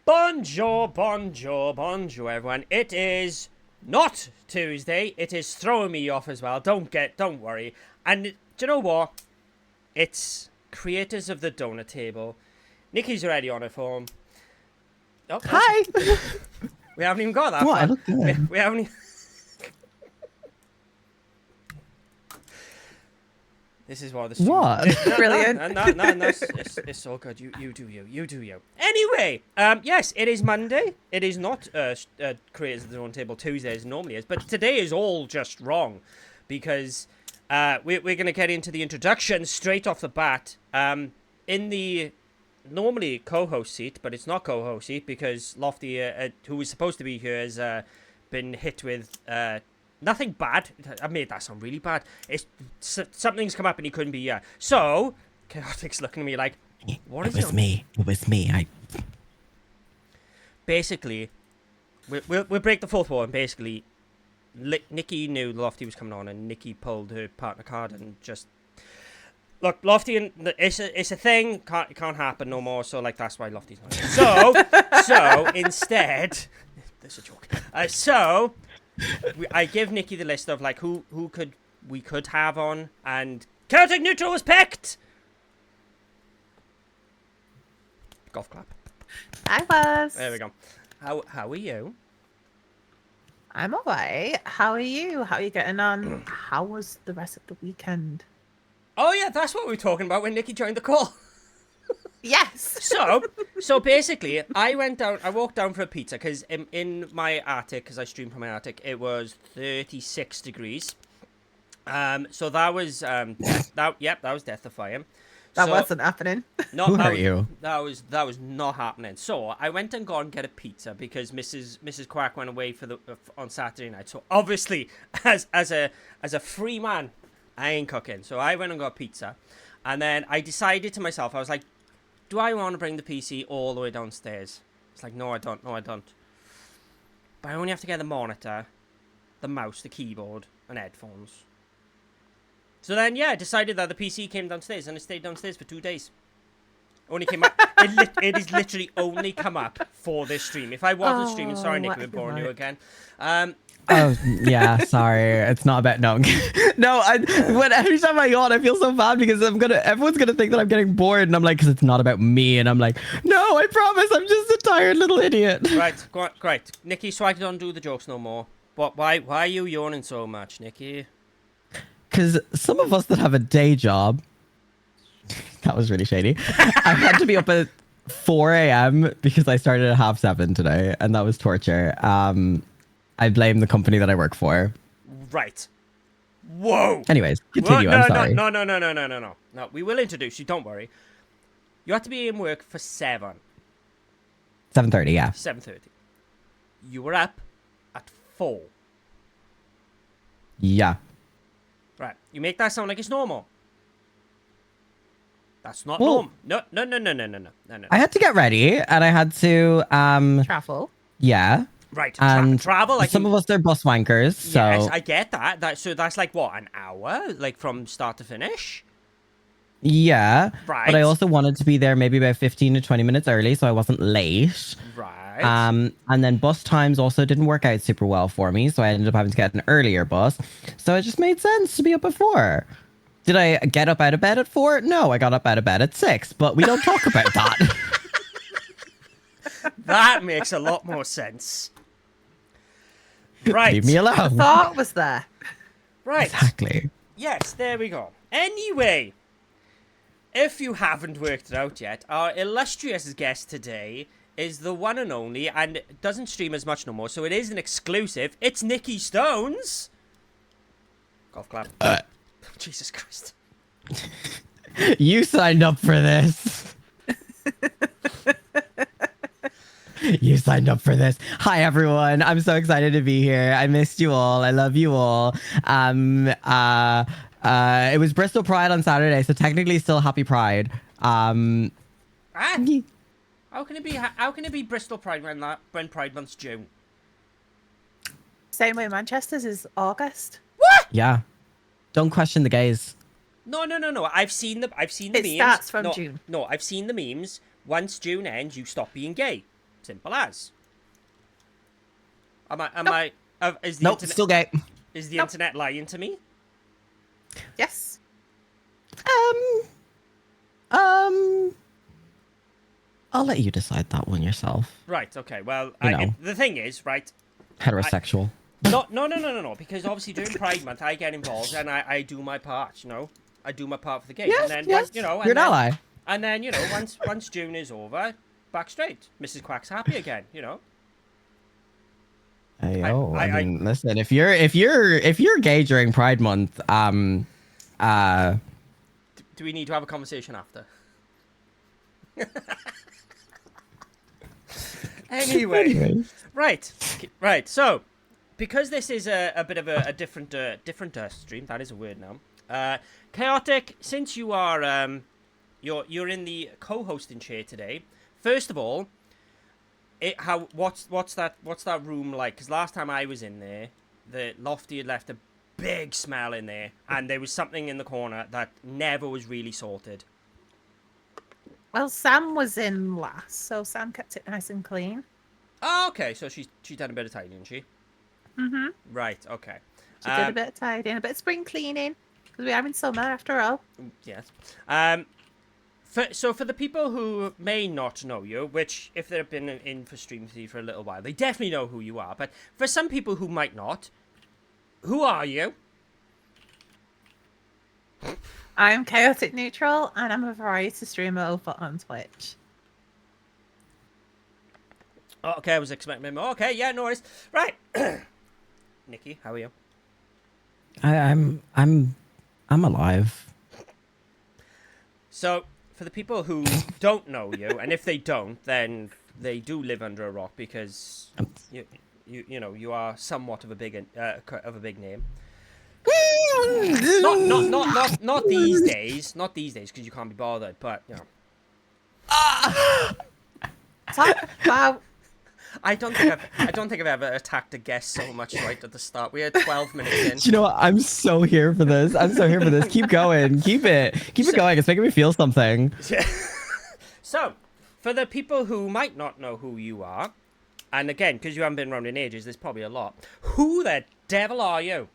Bonjour, bonjour, bonjour, everyone. It is not Tuesday. It is throwing me off as well. Don't worry. And do you know what? It's creators of the donut table. Nikki's already on her phone. Oh, Hi. we haven't even got that What? far. I look good. We haven't. This is why the stream... What? Brilliant. No, it's all good. You do you. Anyway, yes, it is Monday. It is not Creators of the Donut Table Tuesday as it normally is, but today is all just wrong because we're going to get into the introduction straight off the bat. In the normally co-host seat, but it's not co-host seat because Lofty, who was supposed to be here, has been hit with... nothing bad. I made that sound really bad. It's something's come up and he couldn't be here. So, Chaotic's looking at me like, what is it? It was me. Basically, we'll break the fourth wall and basically, Nikki knew Lofty was coming on and Nikki pulled her partner card and just... Look, Lofty, and it's a thing. It can't happen no more. So, like, that's why Lofty's not here. So instead... That's a joke. I give Nikki the list of like who we could have on, and Celtic Neutral was picked. Golf clap. I was. There we go. How are you? I'm alright. How are you? How are you getting on? How was the rest of the weekend? Oh yeah, that's what we were talking about when Nikki joined the call. Yes. So basically, I walked down for a pizza because in my attic, because I streamed from my attic, it was 36 degrees. So that was that was death of fire. That wasn't happening. No, Who hurt you? That was not happening. So I went and got and get a pizza because Mrs. Quack went away on Saturday night. So obviously, as a free man, I ain't cooking. So I went and got pizza, and then I decided to myself, I was like, do I want to bring the PC all the way downstairs? It's like, no, I don't. But I only have to get the monitor, the mouse, the keyboard, and headphones. So then, yeah, I decided that the PC came downstairs, and it stayed downstairs for 2 days. Only came up. It is literally only come up for this stream. If I wasn't streaming, sorry, Nick, we're boring you again. Oh yeah, sorry. It's not about no. Every time I yawn, I feel so bad because everyone's gonna think that I'm getting bored, and I'm like, because it's not about me, and I'm like, no, I promise, I'm just a tired little idiot. Right, great, Nikki. So I don't do the jokes no more. But why are you yawning so much, Nikki? Because some of us that have a day job, that was really shady. I had to be up at 4 a.m. because I started at 6:30 today, and that was torture. I blame the company that I work for. Right. Whoa. Anyways, continue. I'm sorry. No. No, we will introduce you. Don't worry. You have to be in work for 7. 7:30, yeah. 7:30. You were up at 4. Yeah. Right. You make that sound like it's normal. That's not Well, normal. No. I had to get ready, and I had to, Travel. yeah. Right. And travel. some of us, they're bus wankers, so... Yes, I get that. So that's like, what, an hour? Like, from start to finish? Yeah. Right. But I also wanted to be there maybe about 15 to 20 minutes early, so I wasn't late. Right. And then bus times also didn't work out super well for me, so I ended up having to get an earlier bus. So it just made sense to be up at 4. Did I get up out of bed at 4? No, I got up out of bed at 6, but we don't talk about that. That makes a lot more sense. Right. Leave me The alone. thought was there. Right. Exactly. Yes, there we go. Anyway, if you haven't worked it out yet, our illustrious guest today is the one and only, and doesn't stream as much no more, so it is an exclusive. It's Nikki Stones. Golf clap. Jesus Christ. You signed up for this. You signed up for this. Hi, everyone. I'm so excited to be here. I missed you all. I love you all. It was Bristol Pride on Saturday, so technically still happy Pride. How can it be Bristol Pride when Pride Month's June? Same way Manchester's is August. What? Yeah. Don't question the gays. No. I've seen the memes. It starts from June. No, I've seen the memes. Once June ends, you stop being gay. Simple as. Am Nope. I? Is the Nope, internet still gay. is the Nope. internet lying to me? Yes. Um, I'll let you decide that one yourself. Right. Okay. Well, You know. the thing is, right. Heterosexual. No. Because obviously during Pride Month, I get involved and I do my part. You know, I do my part for the gays. Yes, and then yes. you know, You're an ally. And then you know, once June is over, back straight. Mrs. Quack's happy again. You know. Hey, yo, I I- mean, listen, if you're gay during Pride Month, Do we need to have a conversation after? Anyway, right. So, because this is a bit of a different stream, that is a word now. Chaotic, since you are you're in the co-hosting chair today. First of all, what's that room like? Because last time I was in there, the Lofty had left a big smell in there, and there was something in the corner that never was really sorted. Well, Sam was in last, so Sam kept it nice and clean. Oh, okay. So she's done a bit of tidying, didn't she? Mm-hmm. Right. Okay. She did a bit of tidying, a bit of spring cleaning, because we are in summer after all. Yes. For the people who may not know you, which if they've been in for Stream with you for a little while, they definitely know who you are. But for some people who might not, who are you? I'm Chaotic Neutral, and I'm a variety streamer over on Twitch. Oh, okay, I was expecting more. Okay, yeah, no worries. Right. Nikki, how are you? I'm alive. So, for the people who don't know you, and if they don't, then they do live under a rock because you know you are somewhat of a big name. Not these days. Not these days because you can't be bothered. But you know, Wow. I don't think I've ever attacked a guest so much right at the start. We had 12 minutes in. Do you know what? I'm so here for this. I'm so here for this. Keep going. Keep it going. It's making me feel something. So, for the people who might not know who you are, and again, because you haven't been around in ages, there's probably a lot. Who the devil are you?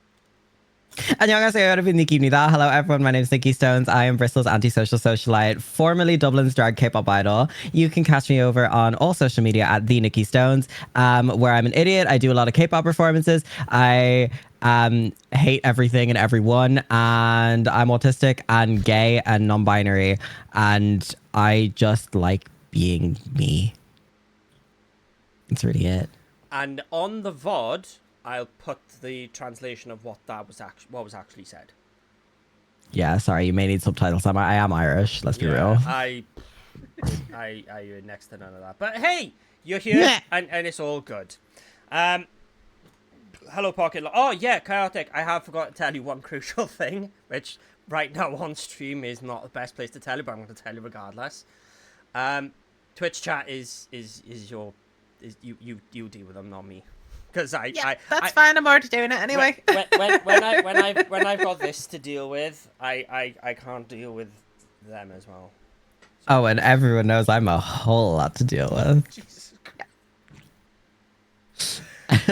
안녕하세요, 여러분입니다. Hello, everyone. My name is Nikki Stones. I am Bristol's antisocial socialite, formerly Dublin's drag K-pop idol. You can catch me over on all social media at the Nikki Stones, where I'm an idiot. I do a lot of K-pop performances. I hate everything and everyone, and I'm autistic and gay and non-binary, and I just like being me. That's really it. And on the VOD, I'll put the translation of what was actually said. Yeah, sorry, you may need subtitles. I am Irish. Let's be real. I next to none of that. But hey, you're here, Yeah. and it's all good. Hello, Pocket. Oh yeah, Chaotic. I have forgot to tell you one crucial thing, which right now on stream is not the best place to tell you, but I'm going to tell you regardless. Twitch chat is you deal with them, not me. Because That's fine. I'm already doing it anyway. when I've got this to deal with, I can't deal with them as well. Oh, and everyone knows I'm a whole lot to deal with. Jesus.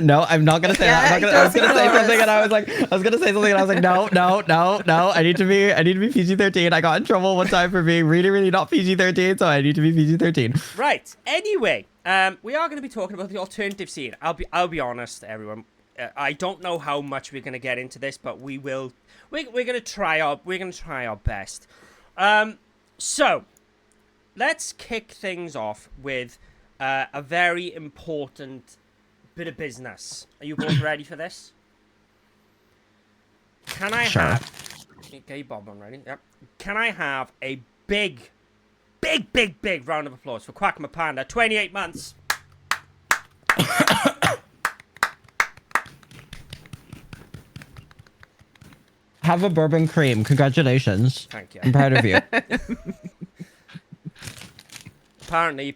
No, I'm not gonna say that. I was gonna say something, and I was gonna say something, and I was like, no. I need to be PG-13. I got in trouble one time for being really, really not PG-13, so I need to be PG-13. Right. Anyway, we are going to be talking about the alternative scene. I'll be honest, everyone. I don't know how much we're going to get into this, but we will. We're going to try our best. So let's kick things off with a very important bit of business. Are you both ready for this? Can I have... Okay, Bob, I'm ready. Yep. Can I have a big round of applause for Quack My Panda, 28 months. Have a bourbon cream. Congratulations. Thank you. I'm proud of you. Apparently,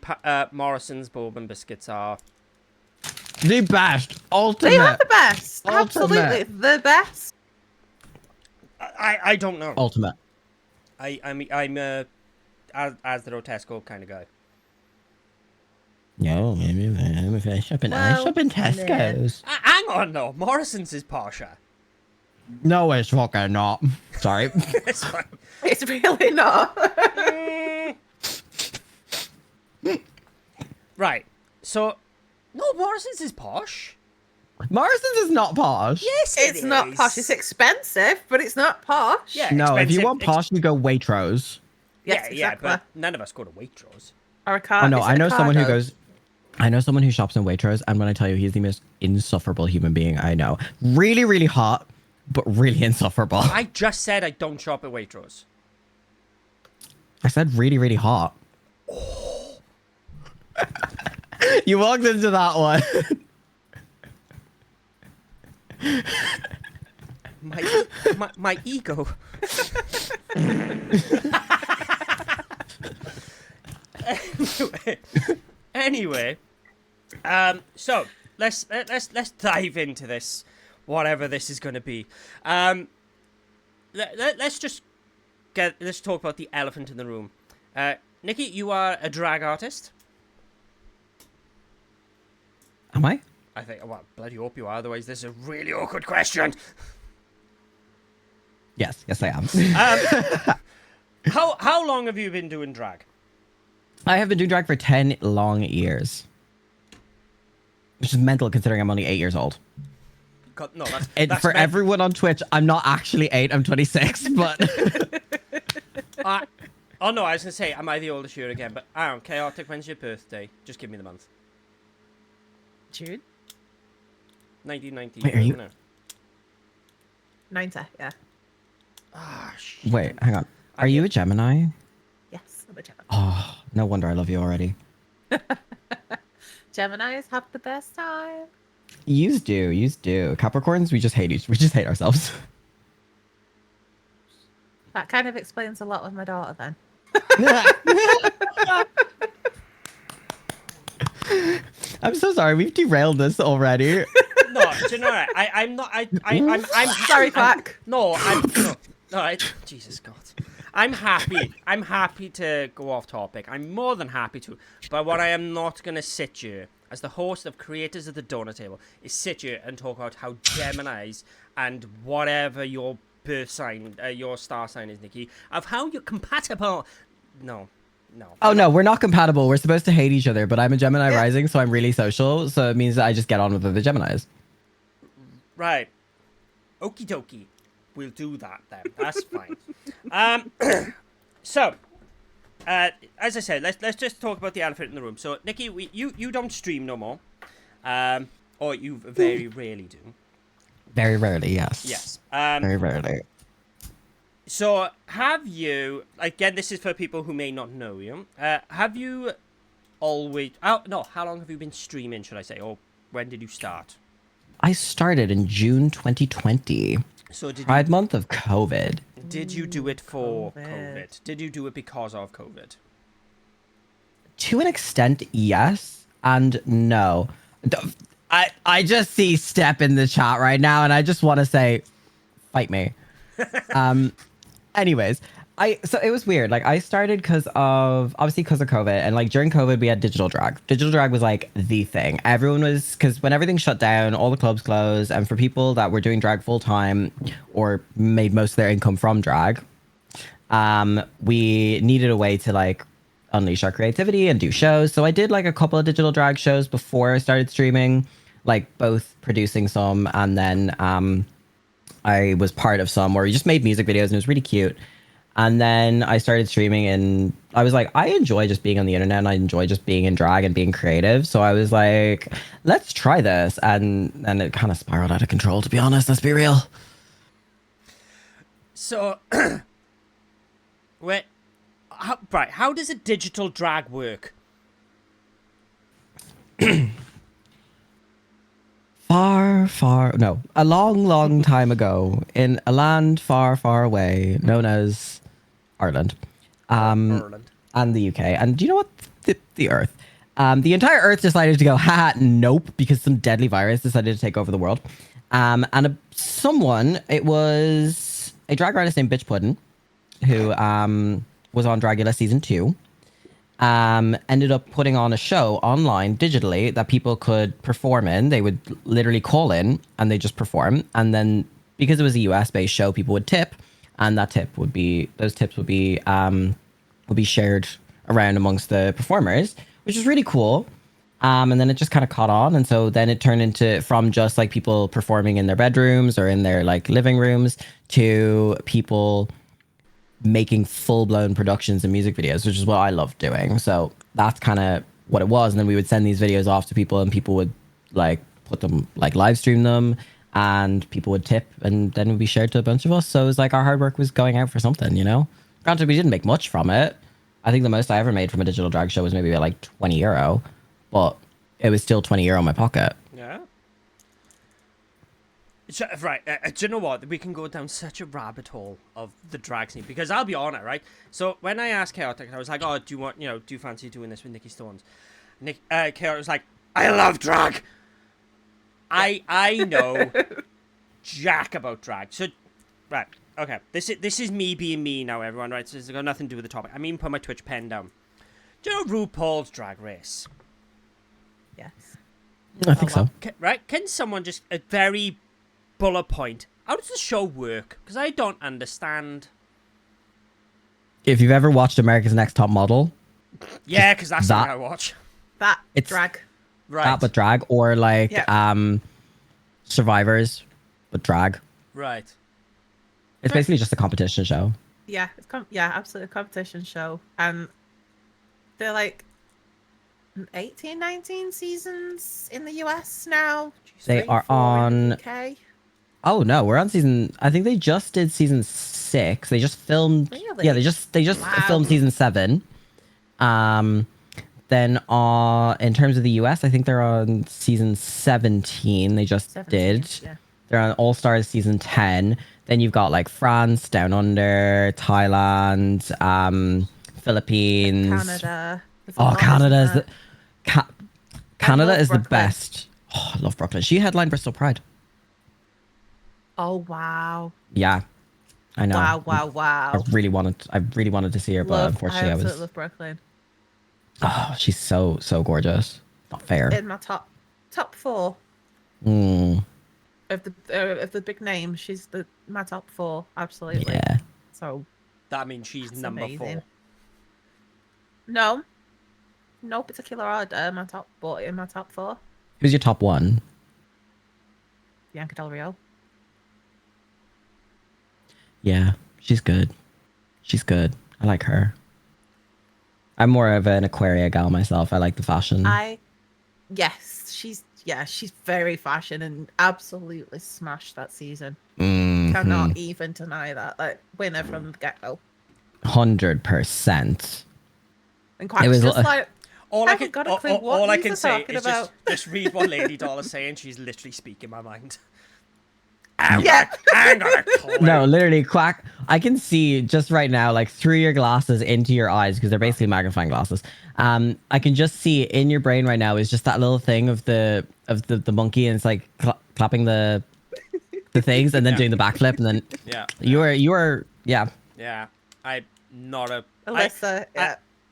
Morrison's bourbon biscuits are... The best. Ultimate. They are the best. Ultimate. Absolutely the best. I don't know. Ultimate. I'm a as the Rotesco kind of guy. No, I shop in Well, Tesco's. Hang on, though. Morrison's is porscher. No, it's fucking not. Sorry. It's fine. It's really not. Right. So, no, Morrison's is posh. Morrison's is not posh. Yes, It's not posh. It's expensive, but it's not posh. Yeah. No, if you expensive- want posh, you go Waitrose. Yes, yeah, exactly. but none of us go to Waitrose. Or a car. Oh no, is it I a know someone who Cardo? goes. I know someone who shops in Waitrose, and when I tell you, he's the most insufferable human being I know. Really, really hot, but really insufferable. I just said I don't shop at Waitrose. I said really, really hot. You walked into that one. My ego. anyway, so let's dive into this, whatever this is going to be. Let's talk about the elephant in the room. Nikki, you are a drag artist. Am I? I think. Well, bloody hope you are. Otherwise, this is a really awkward question. Yes, I am. How long have you been doing drag? I have been doing drag for 10 long years. Which is mental considering I'm only 8 years old. God, no, And that's for meant- everyone on Twitch, I'm not actually 8, I'm 26, but... Oh no, I was gonna say, am I the oldest year again? But I don't care. Chaotic, when's your birthday? Just give me the month. June 1990. Wait, are you- isn't it? 90. Yeah. Ah, shit. Wait, hang on. Are you a Gemini? Yes. I'm a Gemini. Oh, no wonder I love you already. Geminis have the best time. Yous do. Capricorns, we just hate ourselves. That kind of explains a lot with my daughter then. I'm so sorry, we've derailed this already. No, do you know what? I'm not. I'm Sorry, Quack. No, no. Jesus God. I'm happy. I'm happy to go off topic. I'm more than happy to. But what I am not gonna sit here as the host of Creators of the Doughnut Table is sit here and talk about how Geminis and whatever your birth sign, your star sign is, Nikki, of how you're compatible. No. Oh no, we're not compatible. We're supposed to hate each other, but I'm a Gemini Yeah. rising, so I'm really social. So it means that I just get on with other Geminis. Right. Okie dokie. We'll do that then. That's fine. So, as I said, let's just talk about the elephant in the room. So, Nikki, you don't stream no more, or you very rarely do. Very rarely, yes. Yes. Very rarely. So, have you? Again, this is for people who may not know you. Have you always? Oh no. How long have you been streaming? Should I say? Or when did you start? I started in June 2020. So Pride month of COVID. did you do it for COVID. COVID? Did you do it because of COVID? To an extent, yes and no. I just see Step in the chat right now, and I just want to say, fight me. Anyways, so it was weird. Like I started because of COVID, and like during COVID we had digital drag. Digital drag was like the thing. Everyone was, because when everything shut down, all the clubs closed, and for people that were doing drag full time or made most of their income from drag, we needed a way to like unleash our creativity and do shows. So I did like a couple of digital drag shows before I started streaming, like both producing some, and then I was part of some where we just made music videos and it was really cute. And then I started streaming, and I was like, I enjoy just being on the internet, and I enjoy just being in drag and being creative. So I was like, let's try this. And then it kind of spiraled out of control, to be honest. Let's be real. So, how does a digital drag work? A long time ago, in a land far, far away, known as Ireland, Ireland. and the UK. And do you know what? The Earth. The entire Earth decided to go, haha, nope, because some deadly virus decided to take over the world. It was a drag artist named Bitch Puddin', who was on Dragula season 2. ended up putting on a show online digitally that people could perform in. They would literally call in and they just perform. And then because it was a US based show, people would tip, and those tips would be shared around amongst the performers, which is really cool. And then it just kind of caught on, and so then it turned into from just like people performing in their bedrooms or in their like living rooms to people making full-blown productions and music videos, which is what I love doing. So that's kind of what it was. And then we would send these videos off to people, and people would like put them, like live stream them, and people would tip, and then it would be shared to a bunch of us. So it was like our hard work was going out for something, you know? Granted, we didn't make much from it. I think the most I ever made from a digital drag show was maybe like 20 euro, but it was still 20 euro in my pocket. Yeah. So, right, do you know what? We can go down such a rabbit hole of the drag scene, because I'll be on it, right? So when I asked Chaotic, I was like, "Oh, do you fancy doing this with Nikki Stones?" Chaotic was like, "I love drag. I know jack about drag." So, right, okay, this is me being me now, everyone, right? So it's got nothing to do with the topic. I mean, put my Twitch pen down. Do you know RuPaul's Drag Race? Yes. I think so. Right? Can someone just a very bullet point? How does the show work? Because I don't understand. If you've ever watched America's Next Top Model, Yeah, because that's that- what I watch. It's Drag. Right. that but drag, or like Yeah. Survivors but drag. Right. It's basically just a competition show. Yeah, absolutely a competition show. And they're like 18, 19 seasons in the US now. They 3, are 4 in the on- UK. Oh no, we're on season. I think they just did season 6. They just filmed. Really? Yeah, they just Wow. filmed season 7. Then in terms of the US, I think they're on season 17. They just 17, did. yeah. They're on All Stars season 10. Then you've got like France, Down Under, Thailand, Philippines, Canada. There's a Oh, lot, Canada is isn't the there? Canada love is the Brooklyn. best. Oh, I love Brooklyn. She headlined Bristol Pride. Oh wow. Yeah, I know. Wow. I really wanted to see her, but unfortunately, I absolutely was. love Brooklyn. Oh, she's so gorgeous. Not fair. In my top 4 Mm, of the big names, she's my top 4. Absolutely. yeah. So That means she's That's number amazing. 4. no particular order. But in my top 4, Who's your top one? Bianca Del Rio. Yeah, she's good. She's good. I like her. I'm more of an Aquaria gal myself. I like the fashion. Yes, she's very fashion and absolutely smashed that season. Mhm. Cannot even deny that. Like winner from the get go. 100%. And quite It was just li- like All I I can, haven't got a clue what all I these can are say talking is about. just read what Lady Doll is saying. She's literally speaking my mind. Yeah. I ain't got a clue. No, literally, Quack. I can see just right now, like through your glasses into your eyes, because they're basically magnifying glasses. I can just see in your brain right now is just that little thing of the monkey, and it's like clapping the things, and then Yeah. doing the backflip, and then Yeah. you are yeah. Yeah. I'm not a. Alyssa,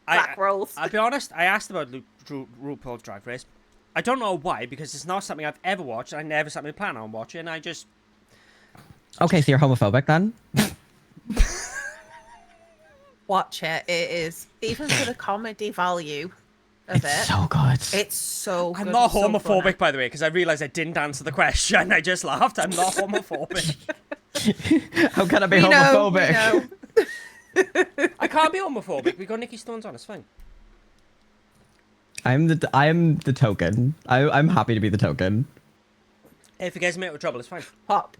black rolls. I'll be honest. I asked about RuPaul's Drag Race. I don't know why, because it's not something I've ever watched. I never something I plan on watching. I just. Okay, so you're homophobic then? Watch it. It is even for the comedy value of It's it. so good. It's so good. I'm not and so homophobic, funny. by the way, because I realized I didn't answer the question. I just laughed. I'm not homophobic. How can I be We homophobic? know. I can't be homophobic. We got Nikki Stones on. It's fine. I am the token. I'm happy to be the token. Hey, if you guys make with trouble, it's fine. Pop.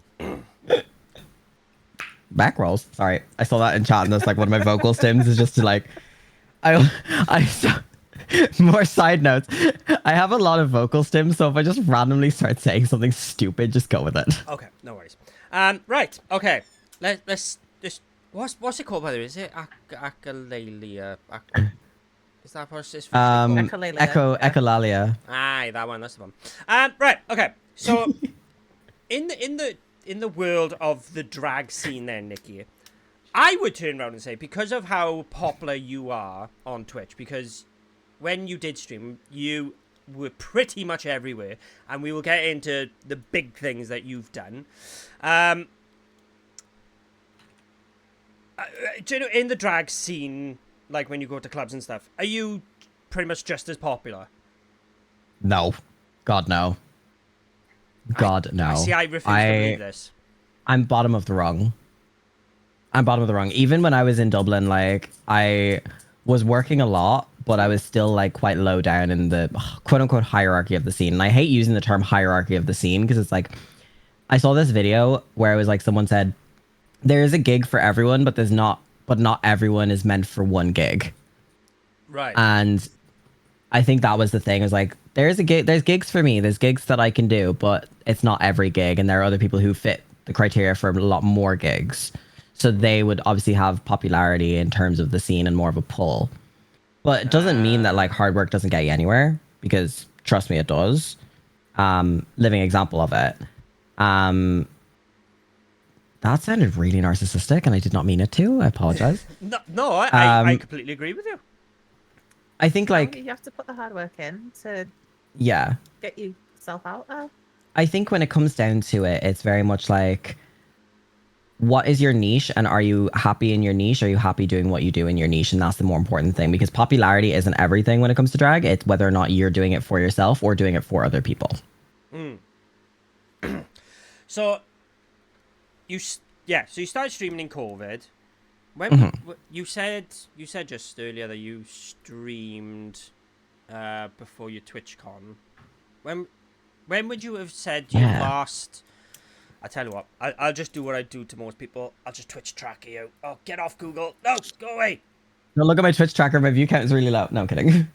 Back rolls. Sorry, I saw that in chat, and that's like one of my vocal stims is just to like, more side notes. I have a lot of vocal stims, so if I just randomly start saying something stupid, just go with it. Okay, no worries. Right. Okay. Let's just what's it called by the way? Is it Akalalia? Is that what it's called? Echolalia. Echolalia. Aye, that one. That's the one. Right. Okay. So, in the world of the drag scene, then Nikki, I would turn around and say, because of how popular you are on Twitch, because when you did stream, you were pretty much everywhere, and we will get into the big things that you've done. Do you know, in the drag scene, like when you go to clubs and stuff, are you pretty much just as popular? No. God, no. God, no. See, I refuse to believe this. I'm bottom of the rung. Even when I was in Dublin, like, I was working a lot, but I was still, like, quite low down in the quote-unquote hierarchy of the scene. And I hate using the term hierarchy of the scene because it's like, I saw this video where it was like someone said, there is a gig for everyone, but not everyone is meant for one gig. Right. And I think that was the thing. It was like, there's gigs for me. There's gigs that I can do, but it's not every gig. And there are other people who fit the criteria for a lot more gigs. So they would obviously have popularity in terms of the scene and more of a pull. But it doesn't mean that like hard work doesn't get you anywhere, because trust me, it does. Living example of it. That sounded really narcissistic and I did not mean it to. I apologize. No, I completely agree with you. I think like... You have to put the hard work in to Yeah. get yourself out there. I think when it comes down to it, it's very much like, what is your niche, and are you happy in your niche? Are you happy doing what you do in your niche? And that's the more important thing, because popularity isn't everything when it comes to drag. It's whether or not you're doing it for yourself or doing it for other people. So you started streaming in COVID. When you said just earlier that you streamed before your TwitchCon. When would you have said you last? I tell you what, I'll just do what I do to most people. I'll just Twitch track you. Oh, get off Google. No, go away. No, look at my Twitch tracker. My view count is really low. No, I'm kidding.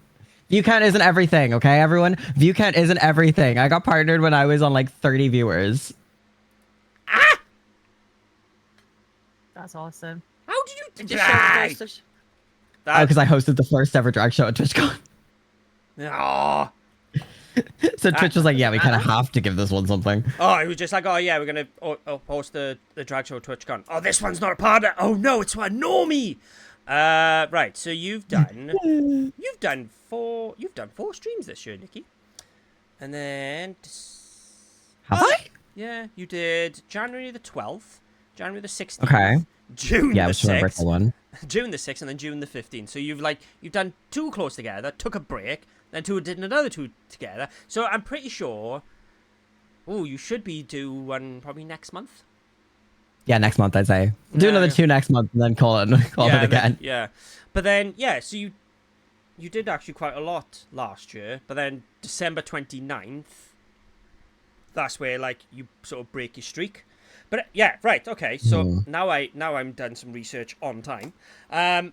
View count isn't everything, okay, everyone? View count isn't everything. I got partnered when I was on like 30 viewers. Ah! That's awesome. How did you It just shows Oh, because I hosted the first ever drag show at TwitchCon. Oh. So Twitch was like, yeah, we kind of have to give this one something. Oh, it was just like, oh yeah, we're gonna host the drag show TwitchCon. Oh, this one's not a partner. Oh no, it's one normie. Right. So you've done four streams this year, Nikki, and then Have I? Yeah, you did January the 12th, January the 16th, Okay. June Yeah, the which was 6th, one. June the 6th, and then June the 15th. So you've done two close together, took a break, then did another two together. So I'm pretty sure. Oh, you should be due one probably next month. Yeah, next month I'd say. Do another 2 next month and then call it again. But then so you did actually quite a lot last year. But then December 29th, that's where like you sort of break your streak. But yeah, right, okay. So now I'm done some research on time. Have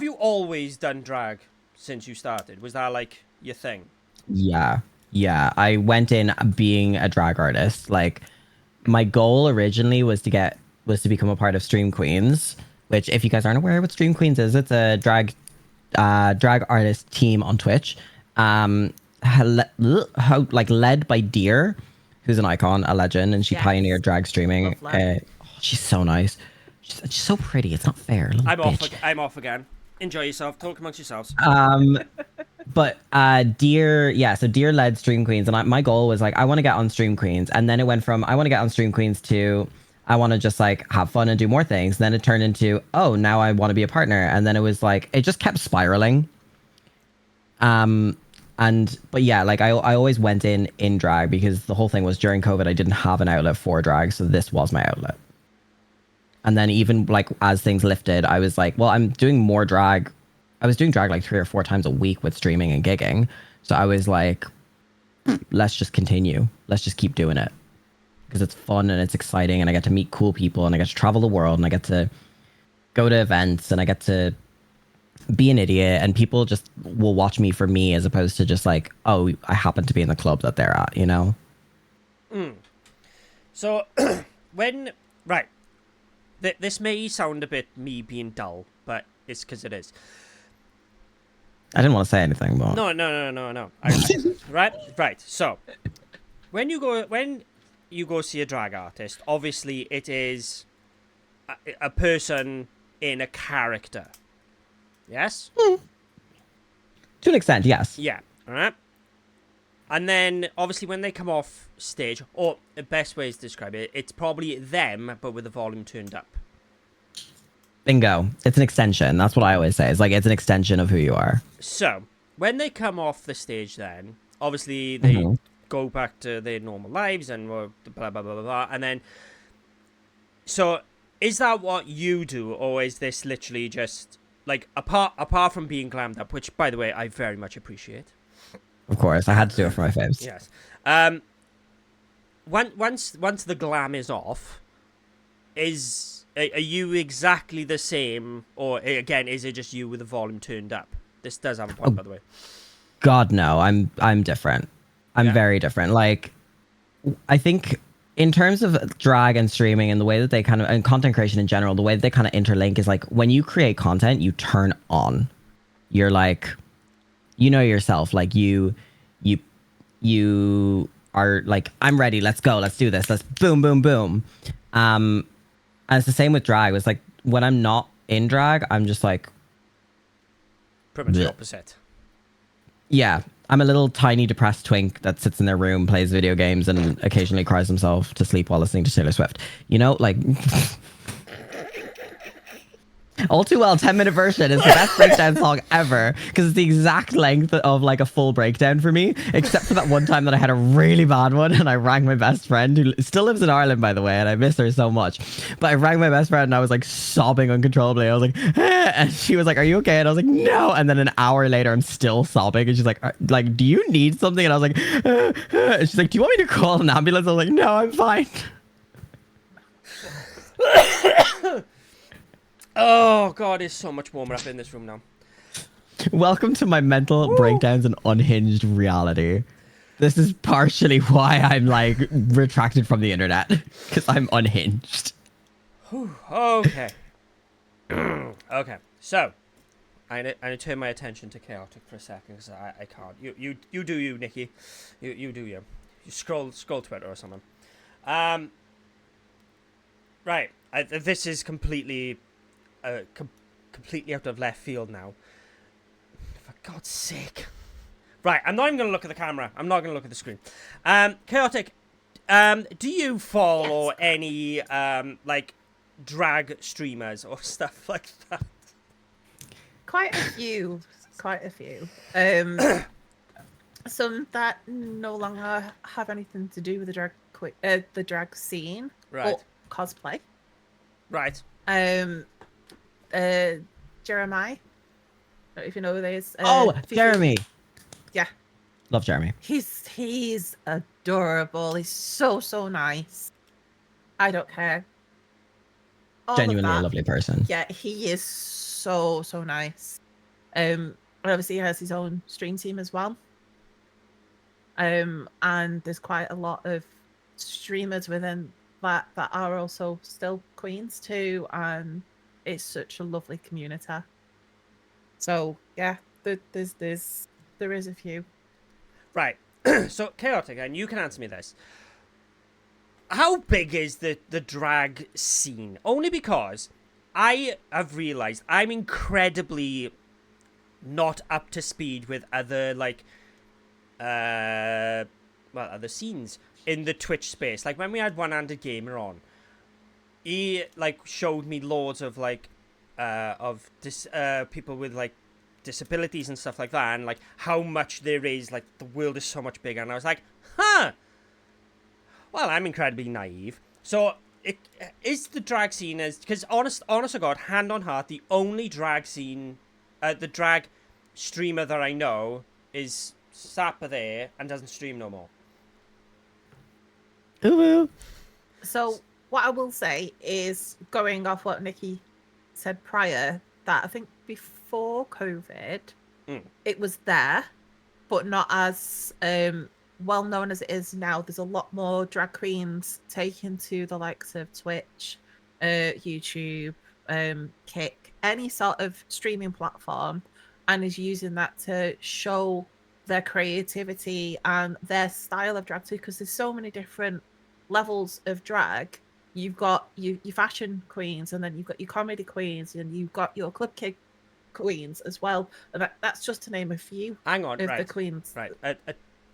you always done drag since you started? Was that like your thing? Yeah. I went in being a drag artist. Like, my goal originally was to become a part of Stream Queens, which, if you guys aren't aware what Stream Queens is, it's a drag artist team on Twitch, led by Deer, who's an icon, a legend, and she pioneered drag streaming. She's so nice. She's so pretty. It's not fair. I'm off again. Enjoy yourself. Talk amongst yourselves. But Deer led Stream Queens, and my goal was like, I want to get on Stream Queens, and then it went from I want to get on Stream Queens to I want to just like have fun and do more things. Then it turned into, oh, now I want to be a partner, and then it was like it just kept spiraling. But yeah, like I always went in drag because the whole thing was during COVID I didn't have an outlet for drag, so this was my outlet. And then even like as things lifted, I was like, well, I'm doing more drag. I was doing drag like 3 or 4 times a week with streaming and gigging. So I was like, let's just continue. Let's just keep doing it. Because it's fun and it's exciting and I get to meet cool people and I get to travel the world and I get to go to events and I get to be an idiot and people just will watch me for me as opposed to just like, oh, I happen to be in the club that they're at, you know? So this may sound a bit me being dull, but it's because it is. I didn't want to say anything, but... No. Right. So, when you go see a drag artist, obviously it is a person in a character. Yes? To an extent, yes. Yeah. All right. And then, obviously, when they come off stage, or the best way to describe it, it's probably them, but with the volume turned up. Bingo. It's an extension. That's what I always say. It's like it's an extension of who you are. So, when they come off the stage then, obviously, they go back to their normal lives and blah, blah, blah, blah, blah. And then, so, is that what you do, or is this literally just, like, apart from being glammed up, which, by the way, I very much appreciate. Of course, I had to do it for my faves. Yes. Once the glam is off, are you exactly the same, or again, is it just you with the volume turned up? This does have a point, by the way. God, no, I'm different. I'm very different. Like, I think in terms of drag and streaming and the way that they kind of, and content creation in general, the way that they kind of interlink is like when you create content, you turn on. You're like, you know yourself, like you are like, I'm ready, let's go, let's do this, let's boom, boom, boom. And it's the same with drag. It's like when I'm not in drag, I'm just like pretty much the opposite. Yeah, I'm a little tiny depressed twink that sits in their room, plays video games, and occasionally cries himself to sleep while listening to Taylor Swift. You know, like All Too Well 10-minute version is the best breakdown song ever because it's the exact length of like a full breakdown for me, except for that one time that I had a really bad one and I rang my best friend who still lives in Ireland, by the way, and I miss her so much. But I rang my best friend and I was like sobbing uncontrollably. I was like, and she was like, "Are you okay?" And I was like, "No." And then an hour later, I'm still sobbing, and she's like, "Do you need something?" And I was like, and she's like, "Do you want me to call an ambulance?" I was like, "No, I'm fine." Oh god, it's so much warmer up in this room now. Welcome to my mental breakdowns and unhinged reality. This is partially why I'm like retracted from the internet, because I'm unhinged. Okay. Okay, so I need to turn my attention to chaotic for a second because I can't. You do you, Nikki. You do you. You scroll Twitter or something. Right. This is completely out of left field now. For God's sake. Right, I'm not even going to look at the camera. I'm not going to look at the screen. Chaotic, do you follow any, like, drag streamers or stuff like that? Quite a few. Some that no longer have anything to do with the drag scene. Right. Or cosplay. Right. Jeremiah. I don't know if you know who that is. Jeremy. Yeah. Love Jeremy. He's adorable. He's so nice. I don't care. Genuinely a lovely person. Yeah, he is so nice. And obviously he has his own stream team as well. And there's quite a lot of streamers within that are also still queens too, and it's such a lovely community. So yeah, there is a few. Right. So chaotic, and you can answer me this. How big is the drag scene? Only because I have realized I'm incredibly not up to speed with other other scenes in the Twitch space. Like when we had One-Handed Gamer on, he showed me loads of people with disabilities and stuff like that, and how much there is, the world is so much bigger. And I was like, huh. Well, I'm incredibly naive. So it is the drag scene because honest to God, hand on heart, the only drag scene, the drag streamer that I know is Sapper there and doesn't stream no more. Ooh. So what I will say is, going off what Nikki said prior, that I think before COVID, it was there, but not as well known as it is now. There's a lot more drag queens taken to the likes of Twitch, YouTube, Kick, any sort of streaming platform, and is using that to show their creativity and their style of drag too, because there's so many different levels of drag you've got your fashion queens, and then you've got your comedy queens, and you've got your club kid queens as well. And that's just to name a few. Hang on, of right, the queens. right,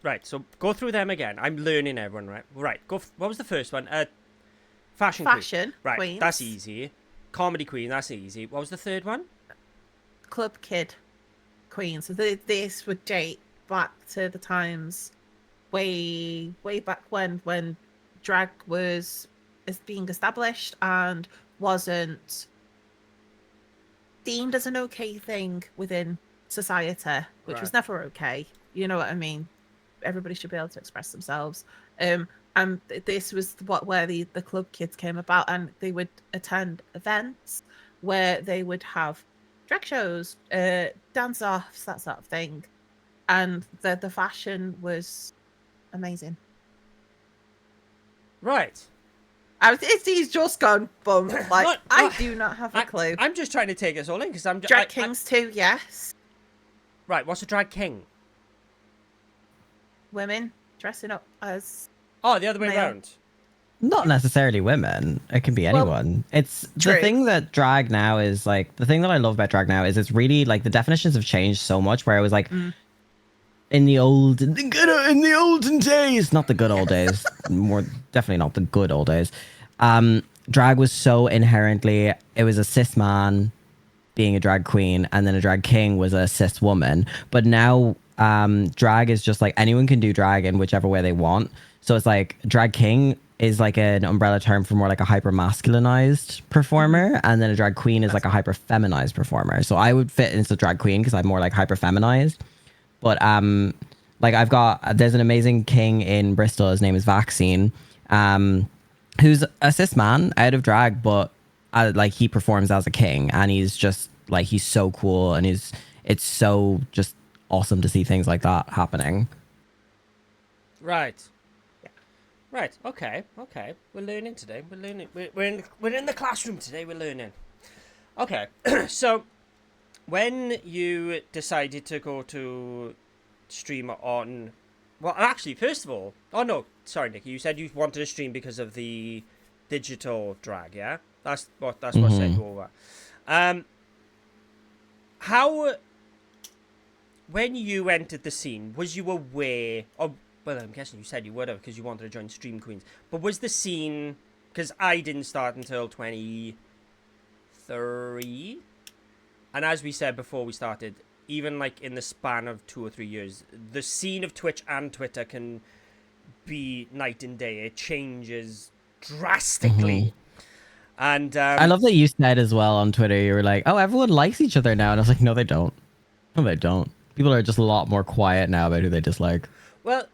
right. So go through them again. I'm learning everyone, right? Right. What was the first one? Fashion queen. Right, queens. that's easy. Comedy queen, that's easy. What was the third one? Club kid queens. So this would date back to the times way back when drag was being established and wasn't deemed as an okay thing within society, which was never okay. You know what I mean? Everybody should be able to express themselves. And this was where the club kids came about, and they would attend events where they would have drag shows, dance offs, that sort of thing, and the fashion was amazing. Right. He's just gone bum. Like I do not have a clue. I'm just trying to take this all in because I'm drag kings too. Yes. Right. What's a drag king? Women dressing up as. Oh, the other way around. Not necessarily women. It can be anyone. It's true. The thing that drag now is like, the thing that I love about drag now is it's really like the definitions have changed so much, where it was like in the olden days, not the good old days, more definitely not the good old days. Drag was so inherently, it was a cis man being a drag queen, and then a drag king was a cis woman. But now drag is just like anyone can do drag in whichever way they want. So it's like drag king is like an umbrella term for more like a hyper masculinized performer, and then a drag queen is like a hyper feminized performer. So I would fit into drag queen because I'm more like hyper feminized. But like there's an amazing king in Bristol. His name is Vaccine, who's a cis man out of drag, but like he performs as a king, and he's just like, he's so cool, and it's so just awesome to see things like that happening. Right. Right. Okay. We're learning today. We're learning. We're in the classroom today. We're learning. Okay. So, when you decided to go to stream on, well, actually, first of all, oh no, sorry, Nikki, you said you wanted to stream because of the digital drag, yeah? That's what set you over. How, when you entered the scene, was you aware of? Well, I'm guessing you said you would have because you wanted to join Stream Queens. But was the scene... Because I didn't start until 23. And as we said before we started, even like in the span of 2 or 3 years, the scene of Twitch and Twitter can be night and day. It changes drastically. And I love that you said as well on Twitter, you were like, oh, everyone likes each other now. And I was like, no, they don't. No, they don't. People are just a lot more quiet now about who they dislike. Well...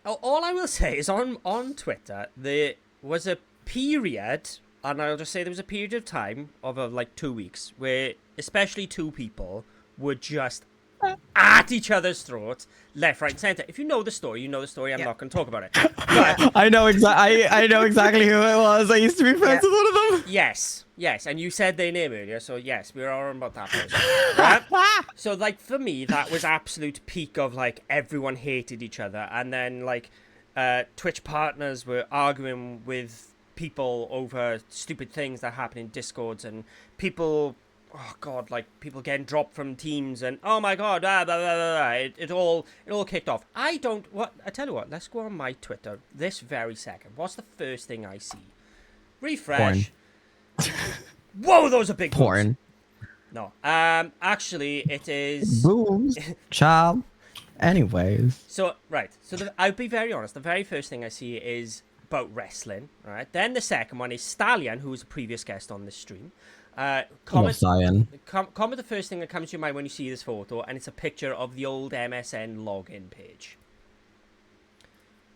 all I will say is on Twitter, there was a period, and I'll just say there was a period of time of like 2 weeks, where especially two people would just at each other's throats, left, right, and centre. If you know the story, you know the story. I'm not going to talk about it. But I know exactly who it was. I used to be friends with one of them. Yes, and you said their name earlier, so yes, we're all about that person. Right? So, like, for me, that was absolute peak of, like, everyone hated each other, and then, like, Twitch partners were arguing with people over stupid things that happen in Discords, and people, oh god, like, people getting dropped from teams, and oh my god, blah, blah, blah, blah. It all kicked off. I tell you what, let's go on my Twitter this very second. What's the first thing I see? Refresh. Porn. Whoa, those are big porn. Boobs. No. Actually, it is boobs. Child. Anyways. So right. So I'll be very honest. The very first thing I see is about wrestling. All right. Then the second one is Stallion, who was a previous guest on this stream. Comment the first thing that comes to your mind when you see this photo, and it's a picture of the old MSN login page.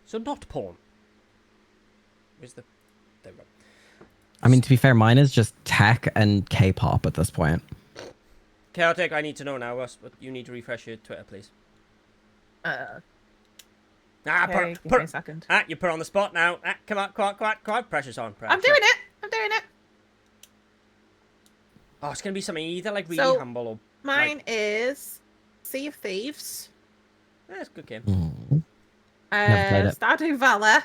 So not porn. Where's the? There we go. I mean, to be fair, mine is just tech and K-pop at this point. Chaotic, I need to know now. You need to refresh your Twitter, please. Okay, give me a second. You put on the spot now. Come on. Pressure's on. I'm doing it. Oh, it's going to be something either like really humble or... Mine is Sea of Thieves. Yeah, it's a good game. Never played it. Stardew Valley.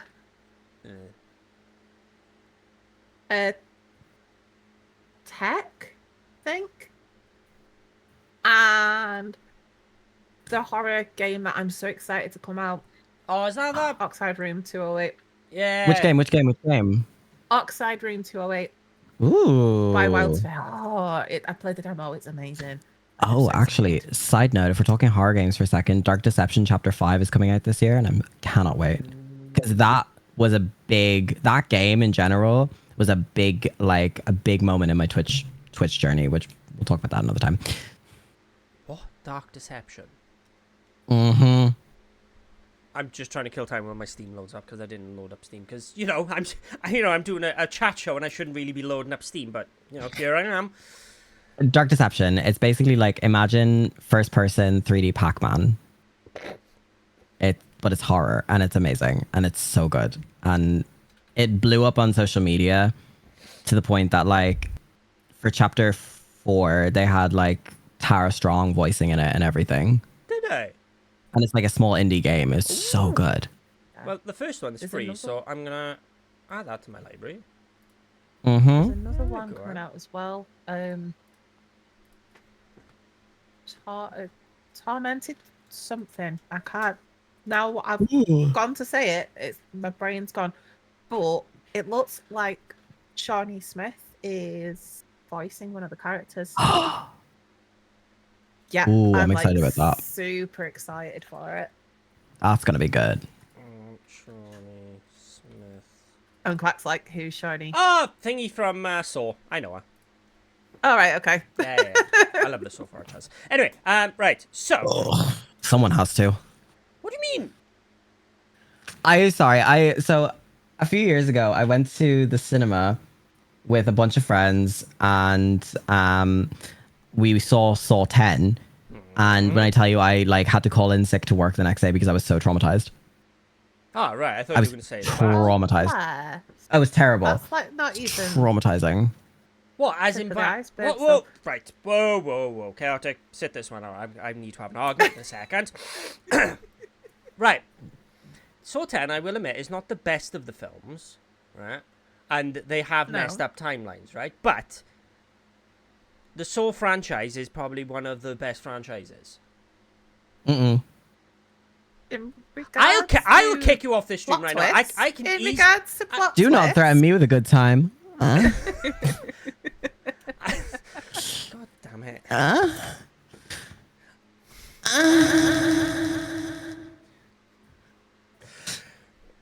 a tech think, and the horror game that I'm so excited to come out, Oh, is that? Oxide Room 208. Yeah. Which game? Oxide Room 208 Ooh. by Wildsphere. Oh, I played the demo. It's amazing. Oh, actually, side note, if we're talking horror games for a second, Dark Deception Chapter 5 is coming out this year, and I cannot wait. Because that game in general was a big moment in my Twitch journey, which we'll talk about that another time. What? Dark Deception? Mm-hmm. I'm just trying to kill time when my Steam loads up because I didn't load up Steam because I'm doing a chat show and I shouldn't really be loading up Steam, but here I am. Dark Deception. It's basically like imagine first person 3D Pac-Man. But it's horror and it's amazing and it's so good. And it blew up on social media to the point that like for chapter 4 they had like Tara Strong voicing in it and everything. Did I? And it's like a small indie game. It's so good. Well, the first one's free, so I'm gonna add that to my library. There's Mm-hmm. another one coming out as well. Tormented something. I can't. Now I've gone to say it. My brain's gone. But it looks like Shawnee Smith is voicing one of the characters. Yeah, Ooh, I'm excited about that. Super excited for it. That's gonna be good. Shawnee Smith. And Quack's like, who's Shawnee? Oh, thingy from Saw. I know her. All right, okay. Yeah. I love the Saw franchise. Anyway, right. So, Someone has to. what do you mean? So a few years ago, I went to the cinema with a bunch of friends, and we saw Saw 10. And when I tell you, I like had to call in sick to work the next day because I was so traumatized. Oh, right. I thought I you was were going to say that. traumatized. Yeah. I was terrible. That's like not even. Traumatizing. What, as Tip in... of the iceberg, Whoa. Right. Whoa. Chaotic. Sit this one out. I need to have an argument in a second. Right. Saw 10, I will admit, is not the best of the films, right? And they have No. messed up timelines, right? But the Saw franchise is probably one of the best franchises. Mm-mm. In I'll regards to kick you off this stream plot right now. twists, I can in easily... regards to plot Do not twists, threaten me with a good time. God damn it.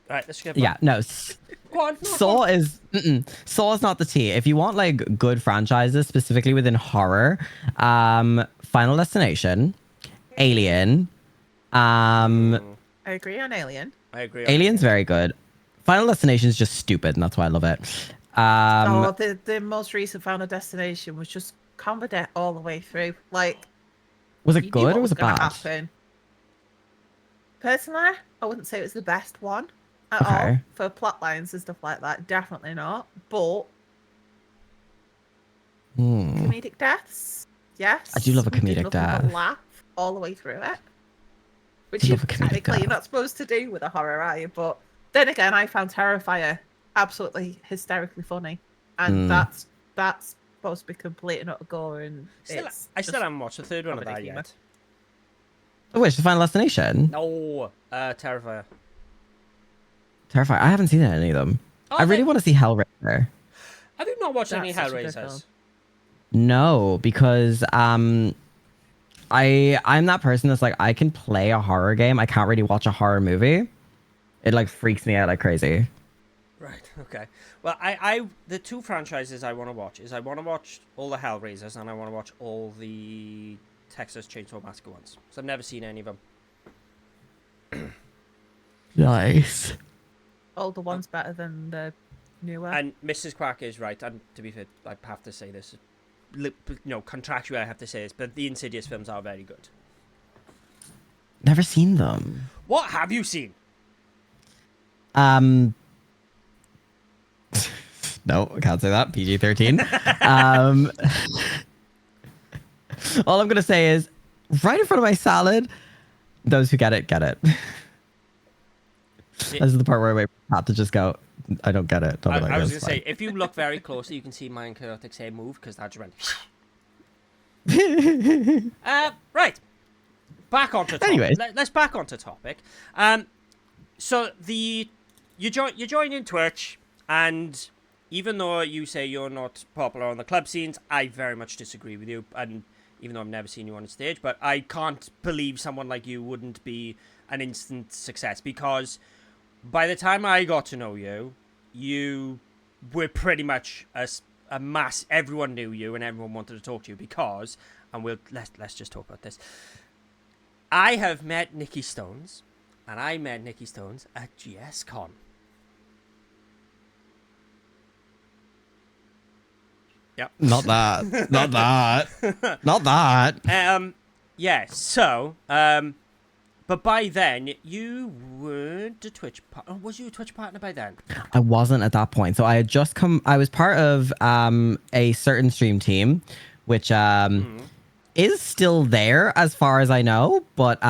Right, let's get back. Yeah, no. Go on. Saw is not the tea. If you want like good franchises, specifically within horror, Final Destination, Alien, I agree on Alien. I agree. on Alien's that. very good. Final Destination is just stupid, and that's why I love it. The most recent Final Destination was just comedy all the way through. Like, Was you it knew good what or was it gonna bad? happen. Personally, I wouldn't say it was the best one at all Okay. for plot lines and stuff like that. Definitely not. But comedic deaths, yes. I do love a we did comedic nothing but death. laugh all the way through it, which do is love a comedic technically you're death. not supposed to do with a horror, are you? But then again, I found Terrifier absolutely hysterically funny, and that's supposed to be complete and utter gore. And I still haven't watched the third one of that comedy humour. yet. Oh, which the Final Destination? No, Terrifier. Terrifying. I haven't seen any of them. I really want to see Hellraiser. Have you not watched any That's such a good film. Hellraisers? No, because I'm that person that's like I can play a horror game. I can't really watch a horror movie. It like freaks me out like crazy. Right. Okay. Well, I the two franchises I want to watch is I want to watch all the Hellraisers and I want to watch all the Texas Chainsaw Massacre ones. So I've never seen any of them. Nice. Older one's better than the newer. And Mrs. Quack is right. And to be fair, I have to say this. Contractually, I have to say this, but the Insidious films are very good. Never seen them. What have you seen? No, I can't say that. PG-13. All I'm gonna say is, right in front of my salad. Those who get it, get it. This is the part where I wait for Pat to just go, I don't get it. I was going to say, if you look very closely, you can see mine Chaotic's hair move, because that just went... right. Back onto topic. Anyways. Let's back onto topic. So you join in Twitch, and even though you say you're not popular on the club scenes, I very much disagree with you. And even though I've never seen you on a stage, but I can't believe someone like you wouldn't be an instant success, because by the time I got to know you, you were pretty much a mass. Everyone knew you, and everyone wanted to talk to you because, and let's just talk about this. I have met Nikki Stones, and I met Nikki Stones at GSCon. Yep. Not that. Not that. Not that. Yeah, so, but by then, you weren't a Twitch partner. Was you a Twitch partner by then? I wasn't at that point. So I had just come, I was part of a certain stream team, which is still there as far as I know, but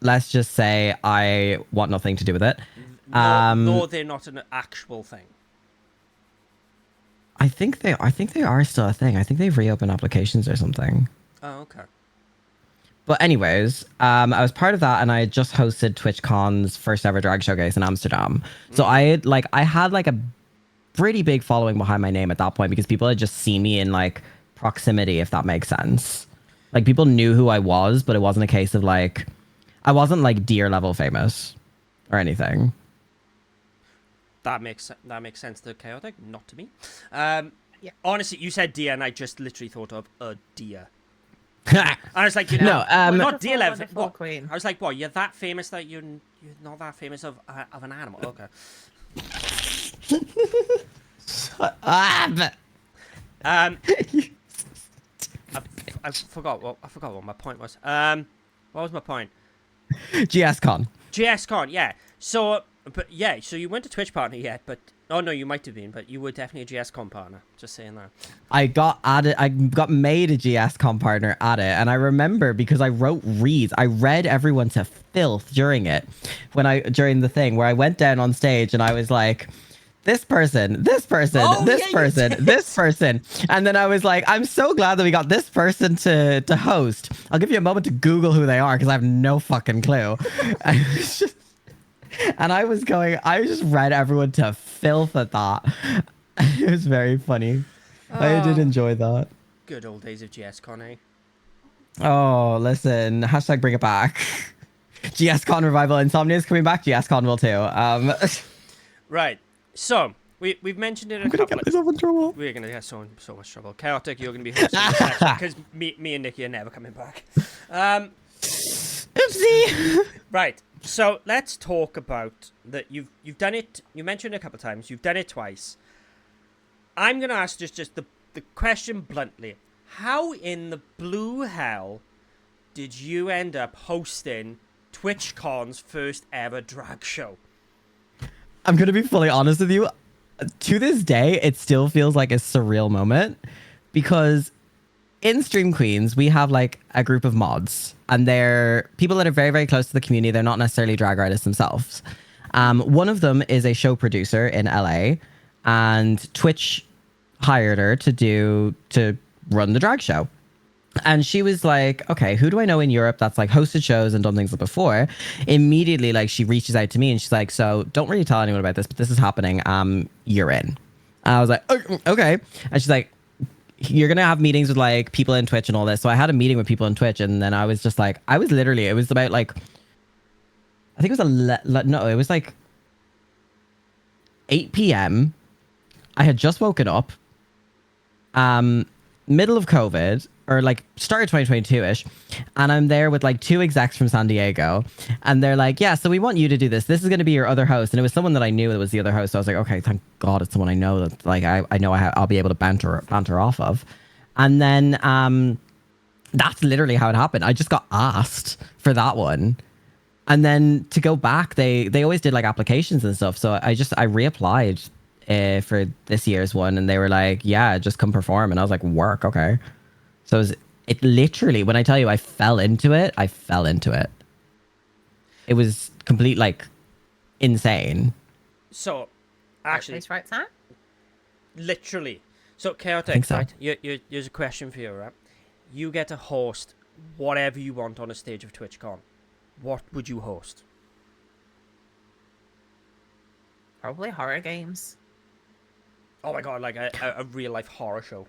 let's just say I want nothing to do with it. No, they're not an actual thing. I think they are still a thing. I think they've reopened applications or something. Oh, okay. But anyways, I was part of that, and I had just hosted TwitchCon's first ever drag showcase in Amsterdam. So I had a pretty big following behind my name at that point, because people had just seen me in like proximity, if that makes sense. Like, people knew who I was, but it wasn't a case of like, I wasn't like deer level famous or anything. That makes sense to Chaotic, not to me. Yeah. Honestly, you said deer, and I just literally thought of a deer. And I was like, not deer level. What? Queen. I was like, what? You're that famous that you're not that famous of an animal? Okay. Shut up. I forgot what my point was. What was my point? GSCon, yeah. So you weren't a Twitch partner yet, but oh no, you might have been, but you were definitely a GSCon partner. Just saying that. I got made a GSCon partner at it, and I remember because I wrote reads. I read everyone to filth during it, during the thing where I went down on stage and I was like, this person, this person, this person. And then I was like, I'm so glad that we got this person to host. I'll give you a moment to Google who they are, because I have no fucking clue. And I just read everyone to filth at that. It was very funny. I did enjoy that. Good old days of GSCon, eh? Oh, listen. # bring it back. GSCon revival. Insomnia's coming back. GSCon will too. Right. So, we've mentioned it a couple of times. We're going to get so much trouble. Chaotic, you're going to be hosting the section, because me and Nikki are never coming back. Oopsie. Right. So, let's talk about that. You've done it. You mentioned it a couple of times. You've done it twice. I'm going to ask just the question bluntly. How in the blue hell did you end up hosting TwitchCon's first ever drag show? I'm going to be fully honest with you. To this day, it still feels like a surreal moment, because in Stream Queens, we have like a group of mods, and they're people that are very, very close to the community. They're not necessarily drag artists themselves. One of them is a show producer in LA, and Twitch hired her to run the drag show. And she was like, okay, who do I know in Europe that's like hosted shows and done things before? Immediately, like, she reaches out to me and she's like, so don't really tell anyone about this, but this is happening. You're in. And I was like, okay. And she's like, you're going to have meetings with like people in Twitch and all this. So I had a meeting with people in Twitch, and then I was just like, it was about like, I think it was it was like 8 p.m. I had just woken up, middle of COVID, or like started 2022-ish, and I'm there with like 2 execs from San Diego, and they're like, yeah, so we want you to do this. This is going to be your other host. And it was someone that I knew that was the other host. So I was like, okay, thank God it's someone I know that like I know I'll be able to banter off of. And then that's literally how it happened. I just got asked for that one. And then to go back, they always did like applications and stuff. So I reapplied for this year's one, and they were like, yeah, just come perform. And I was like, work, okay. So it literally, when I tell you I fell into it. It was complete like insane. So, Right actually, place, right time. literally. So, chaotic, think so. right? Here's a question for you, right? You get to host whatever you want on a stage of TwitchCon. What would you host? Probably horror games. Oh my god, like a real life horror show.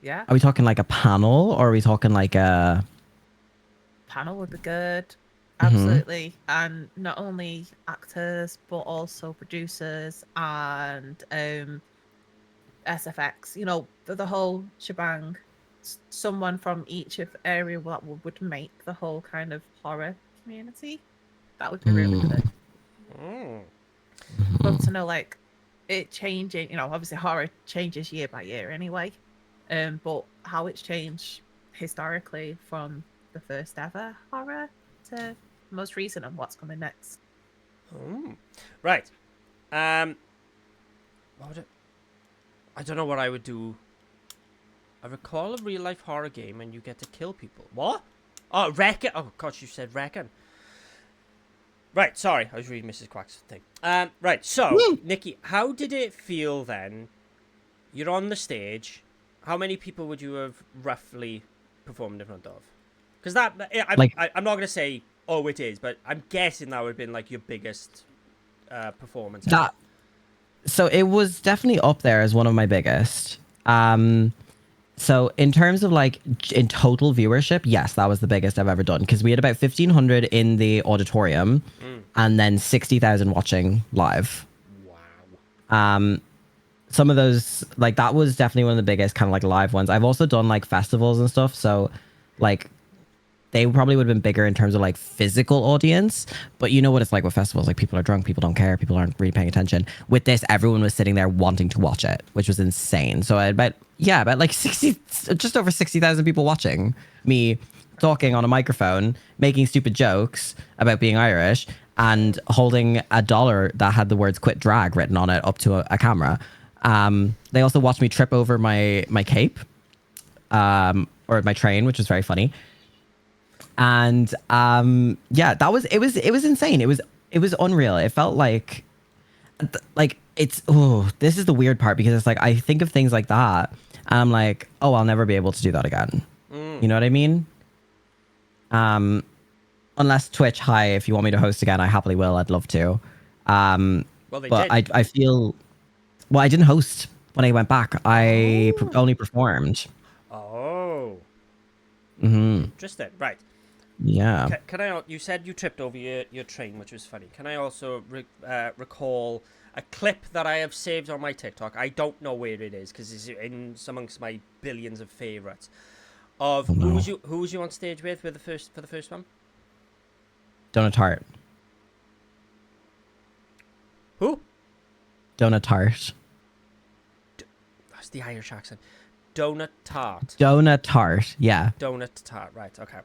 Yeah, Are we talking like a panel, or are we talking like a? panel would be good. Mhm. Absolutely. And not only actors, but also producers and SFX, you know, the whole shebang. Someone from each of area that would make the whole kind of horror community. That would be really good. Mm. Love to know, like, it changing, you know, obviously horror changes year by year anyway. But how it's changed historically from the first ever horror to most recent and what's coming next. Right. What would I don't know what I would do. I recall a real life horror game and you get to kill people. What? Oh, Reckon. Oh, gosh, you said Reckon. Right, sorry. I was reading Mrs. Quack's thing. Right, so, Nikki, how did it feel then? You're on the stage. How many people would you have roughly performed in front of? Because I'm not going to say, oh, it is, but I'm guessing that would have been like your biggest performance ever. So it was definitely up there as one of my biggest. So in terms of like in total viewership, yes, that was the biggest I've ever done, because we had about 1,500 in the auditorium and then 60,000 watching live. Wow. Some of those, like, that was definitely one of the biggest kind of like live ones. I've also done like festivals and stuff, so like they probably would have been bigger in terms of like physical audience, but you know what it's like with festivals, like people are drunk, people don't care, people aren't really paying attention. With this, everyone was sitting there wanting to watch it, which was insane. So I bet like 60, just over 60,000 people watching me talking on a microphone, making stupid jokes about being Irish, and holding a dollar that had the words "quit drag" written on it up to a camera. They also watched me trip over my cape, or my train, which was very funny. And yeah, it was insane. It was unreal. It felt like it's, oh, this is the weird part, because it's like I think of things like that and I'm like, oh, I'll never be able to do that again. You know what I mean? Unless Twitch, hi, if you want me to host again, I happily will. I'd love to. Well, they But did. I feel, well, I didn't host when I went back. I only performed. Oh. Mm-hmm. Interesting. Right. Yeah. Can I? You said you tripped over your train, which was funny. Can I also recall a clip that I have saved on my TikTok? I don't know where it is because it's amongst my billions of favorites. Of who was you on stage with for the first one? Doughnut Tart. Who? Doughnut Tart. That's the Irish accent. Doughnut Tart. Doughnut Tart. Yeah. Doughnut Tart. Right. Okay.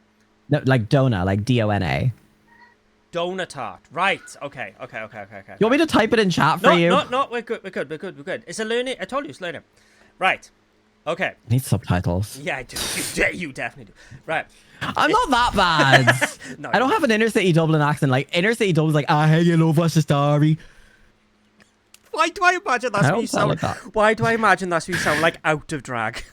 No, like Dona, like Dona. Doughnut Tart. Right. Okay. You want me to type it in chat for you? No. We're good. It's a learning. I told you it's learning. Right. Okay. I need subtitles. Yeah, I do. You definitely do. Right. I'm not that bad. No, I don't have an inner city Dublin accent. Like inner city Dublin's like, hey, you love what's the story? Why do I imagine that's what you sound like that. Why do I imagine that's what you sound like out of drag?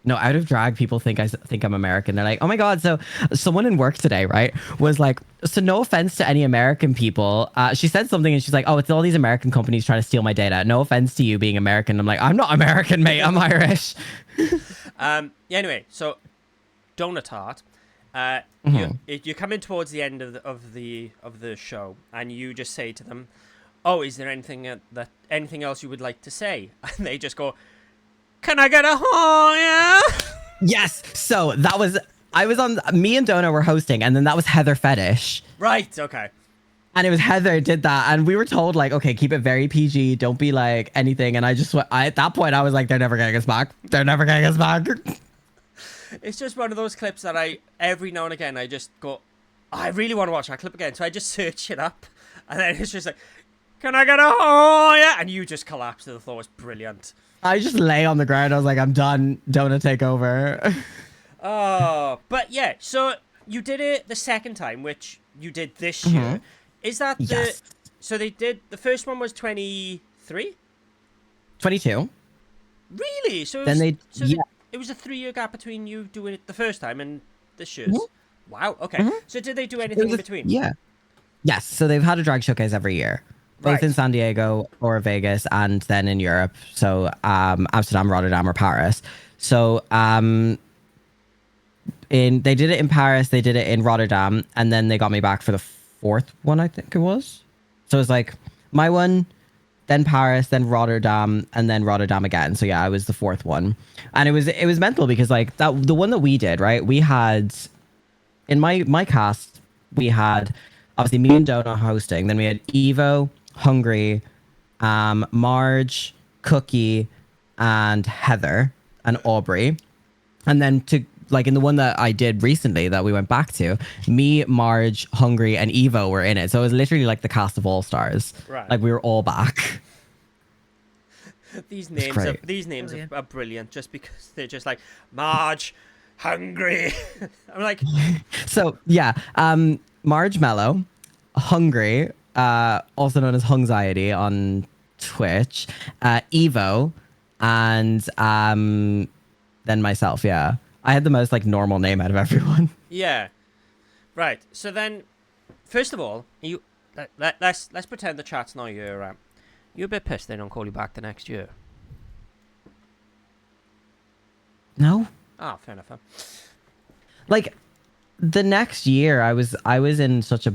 No, out of drag, people think I'm American. They're like, oh my god. So someone in work today, right, was like, so no offense to any American people. She said something and she's like, oh, it's all these American companies trying to steal my data. No offense to you being American. I'm like, I'm not American, mate. I'm Irish. Anyway, so Doughnut Tart. You're coming towards the end of the show, and you just say to them, "Oh, is there anything else you would like to say?" And they just go, "Can I get a yeah?" Yes. So me and Dona were hosting, and then that was Heather Fetish. Right. Okay. And it was Heather did that, and we were told like, okay, keep it very PG, don't be like anything. And at that point I was like, they're never getting us back. They're never getting us back. It's just one of those clips that every now and again I just go, I really want to watch that clip again. So I just search it up, and then it's just like, can I get a yeah? And you just collapse to the floor. It's brilliant. I just lay on the ground. I was like, I'm done. Dona, take over. Oh, but yeah. So you did it the second time, which you did this year. Is that the... Yes. So they did... The first one was 23? 22. Really? So it Then was, they- so yeah. it was a 3-year gap between you doing it the first time and this year's. Wow. Okay. So did they do anything in between? Yeah. Yes. So they've had a drag showcase every year, both Right. in San Diego or Vegas, and then in Europe. So Amsterdam, Rotterdam, or Paris. So they did it in Paris, they did it in Rotterdam, and then they got me back for the fourth one, I think it was. So it was like my one, then Paris, then Rotterdam, and then Rotterdam again. So yeah, I was the fourth one. And it was mental because like the one that we did, right? We had in my cast, we had obviously me and Doughnut hosting, then we had Evo, Hungry, Marge, Cookie, and Heather and Aubrey. And then to like in the one that I did recently that we went back to, me, Marge, Hungry, and Evo were in it. So it was literally like the cast of all stars. Right. Like we were all back. These great. names are brilliant just because they're just like Marge, Hungry. I'm like, So yeah, Marge Mello, Hungry, also known as Hungxiety on Twitch, Evo, and then myself. Yeah, I had the most like normal name out of everyone. yeah, right. So then, first of all, let's pretend the chat's not you're a bit pissed they don't call you back the next year. No, Ah, fair enough. Huh? like the next year, I was in such a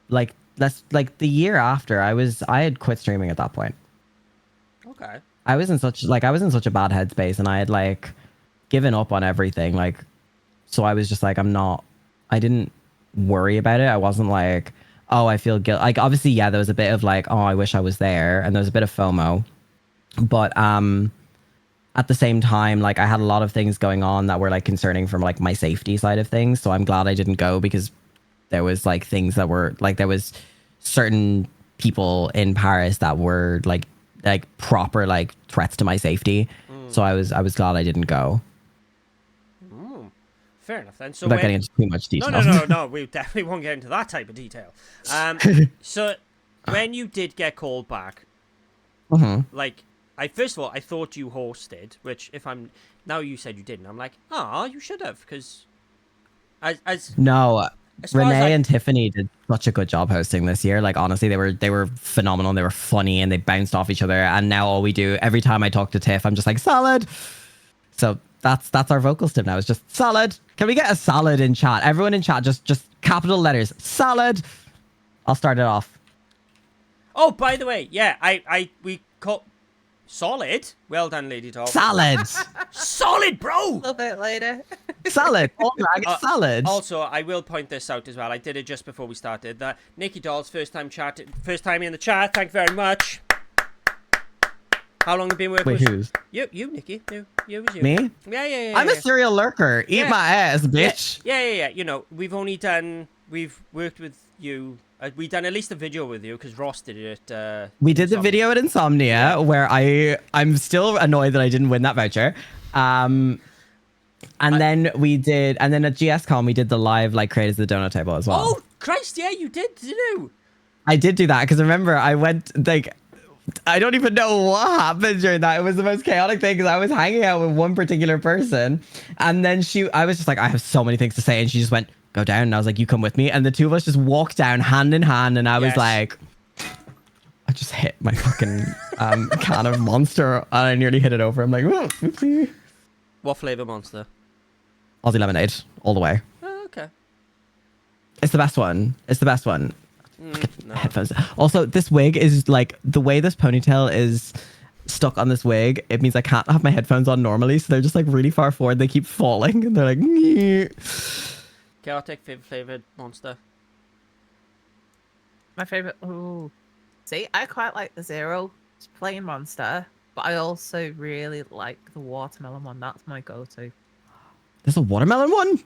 like the year after I had quit streaming at that point. Okay. I was in such a bad headspace, and I had like given up on everything. Like, so I was just like, I didn't worry about it. I wasn't like, oh, I feel guilt. Like, obviously, yeah, there was a bit of like, oh, I wish I was there, and there was a bit of FOMO, but at the same time, like I had a lot of things going on that were like concerning from like my safety side of things. So I'm glad I didn't go because there was like things that were like there was certain people in Paris that were like proper like threats to my safety. So I was glad I didn't go. Fair enough then. So Without getting into too much detail. No. We definitely won't get into that type of detail. So when you did get called back, like first of all, I thought you hosted, which now you said you didn't. I'm like, you should have, because no. as far as Renee and Tiffany did such a good job hosting this year. Like honestly, they were phenomenal. They were funny and they bounced off each other. And now all we do every time I talk to Tiff, I'm just like solid. So that's our vocal tip now. It's just solid. Can we get a solid in chat? Everyone in chat, just capital letters. Solid. I'll start it off. Oh, by the way, yeah, we call solid. Well done, Lady Dog. Solid. Solid, bro. A little bit later. Solid. Oh, it's solid. Also, I will point this out as well. I did it just before we started. That Nikki Doll's first time in the chat. Thank you very much. How long have you been working? Wait, who's? You, Nikki. You was you. Me? Yeah. I'm a serial lurker. Eat my ass, bitch. Yeah. You know, we've worked with you. We've done at least a video with you because Ross did it. We did the video at Insomnia where I'm still annoyed that I didn't win that voucher. And then at GSCon we did the live like creators of the donut table as well. Oh Christ, yeah, you did, didn't you? I did do that because remember I went like I don't even know what happened during that. It was the most chaotic thing because I was hanging out with one particular person, and then I was just like, I have so many things to say, and she just went, go down, and I was like, you come with me, and the two of us just walked down hand in hand, and I was like, I just hit my fucking can of Monster, and I nearly hit it over. I'm like, oh, oopsie. What flavor Monster? Aussie lemonade, all the way. Oh, okay. It's the best one. No. Headphones. Also, this wig is like the way this ponytail is stuck on this wig. It means I can't have my headphones on normally, so they're just like really far forward. They keep falling, and they're like. Chaotic flavored Monster. My favorite. Ooh, see, I quite like the zero. It's plain Monster, but I also really like the watermelon one. That's my go-to. There's a watermelon one.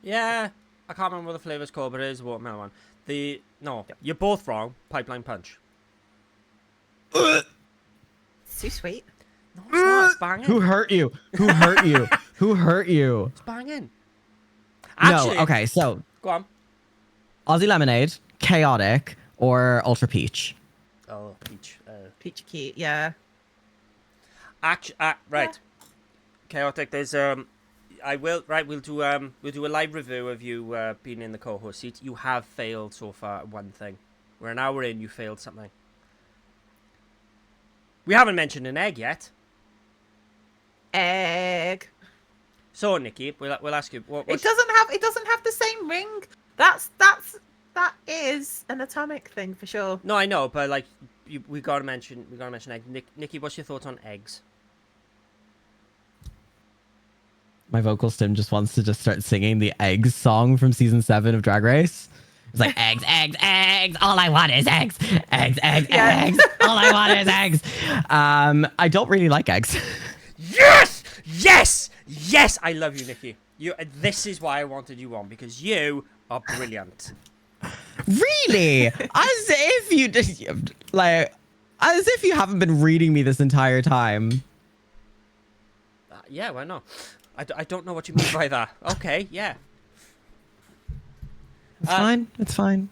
Yeah, I can't remember what the flavor's called, but it is a watermelon one. You're both wrong. Pipeline Punch. It's too sweet. No, it's not. It's banging. Who hurt you? Who hurt you? Who hurt you? It's banging. Actually, No, okay, so Go on. Aussie Lemonade, Chaotic, or Ultra Peach. Oh, peach. Peachy Key, yeah. Right. Chaotic. There's I will. Right. We'll do a live review of you being in the co-host seat. You have failed so far at one thing. We're an hour in. You failed something. We haven't mentioned an egg yet. Egg. So Nikki, we'll ask you. It doesn't have the same ring. That is an atomic thing for sure. No, I know, but like, we gotta mention egg. Nikki, what's your thoughts on eggs? My vocal stim just wants to just start singing the eggs song from season 7 of Drag Race. It's like eggs, eggs, eggs. All I want is eggs, eggs, eggs, eggs. All I want is eggs. I don't really like eggs. Yes, yes, yes. I love you, Nikki. This is why I wanted you on, because you are brilliant. Really? As if you just like, as if you haven't been reading me this entire time. Yeah, why not? I don't know what you mean by that. Okay, yeah. It's fine. It's fine.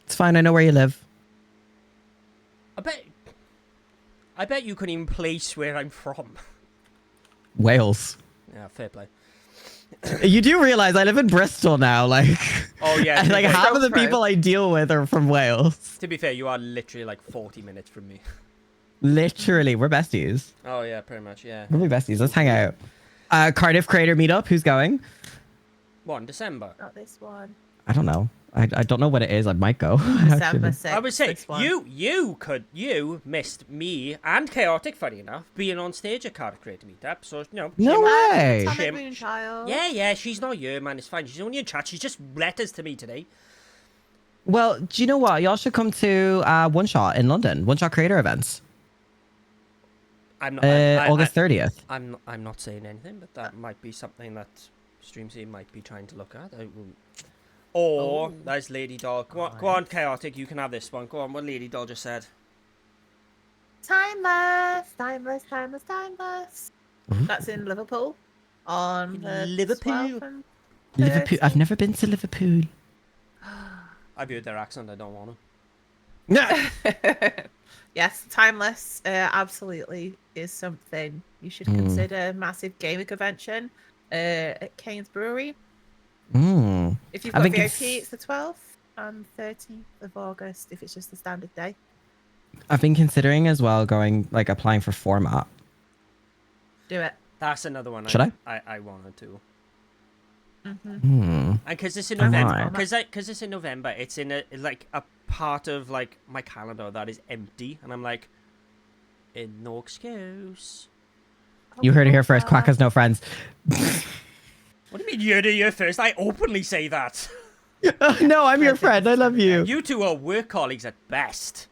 It's fine. I know where you live. I bet you couldn't even place where I'm from. Wales. Yeah, fair play. You do realize I live in Bristol now, like. Oh yeah. And like fair, half of the people I deal with are from Wales. to be fair, you are literally like 40 minutes from me. Literally, we're besties. Oh yeah, pretty much. Yeah. We'll be besties. Let's hang out. Cardiff Creator Meetup. Who's going? What, in December? Not this one. I don't know. I don't know what it is. I might go. December 6th. I would say this one. you missed me and Chaotic, funny enough, being on stage at Cardiff Creator Meetup. So No shame- way. Atomic Shame. Moonchild. Yeah, she's not here, man. It's fine. She's only in chat. She's just letters to me today. Well, do you know what? Y'all should come to One Shot in London. One Shot Creator events. I'm not. August 30th. I'm not saying anything, but that might be something that StreamC might be trying to look at. Or there's Lady Doll. Go on, Chaotic. You can have this one. Go on. What Lady Doll just said. Timeless. That's in Liverpool. On the Liverpool? 12th and Liverpool. 13th. I've never been to Liverpool. I've heard their accent. I don't want to. No. Yes, Timeless absolutely is something you should consider. Massive gaming convention at Kane's Brewery. If you've got VIP, it's the 12th and 13th of August if it's just the standard day. I've been considering as well going, like, applying for format. Do it. That's another one. Should I wanted to. Mm-hmm. And because it's in I November, might. because it's in November, it's in a part of like my calendar that is empty, and I'm like, no excuse. You heard it here first. Quack has no friends. What do you mean you're first? I openly say that. No, I'm your friend. I love you. You two are work colleagues at best.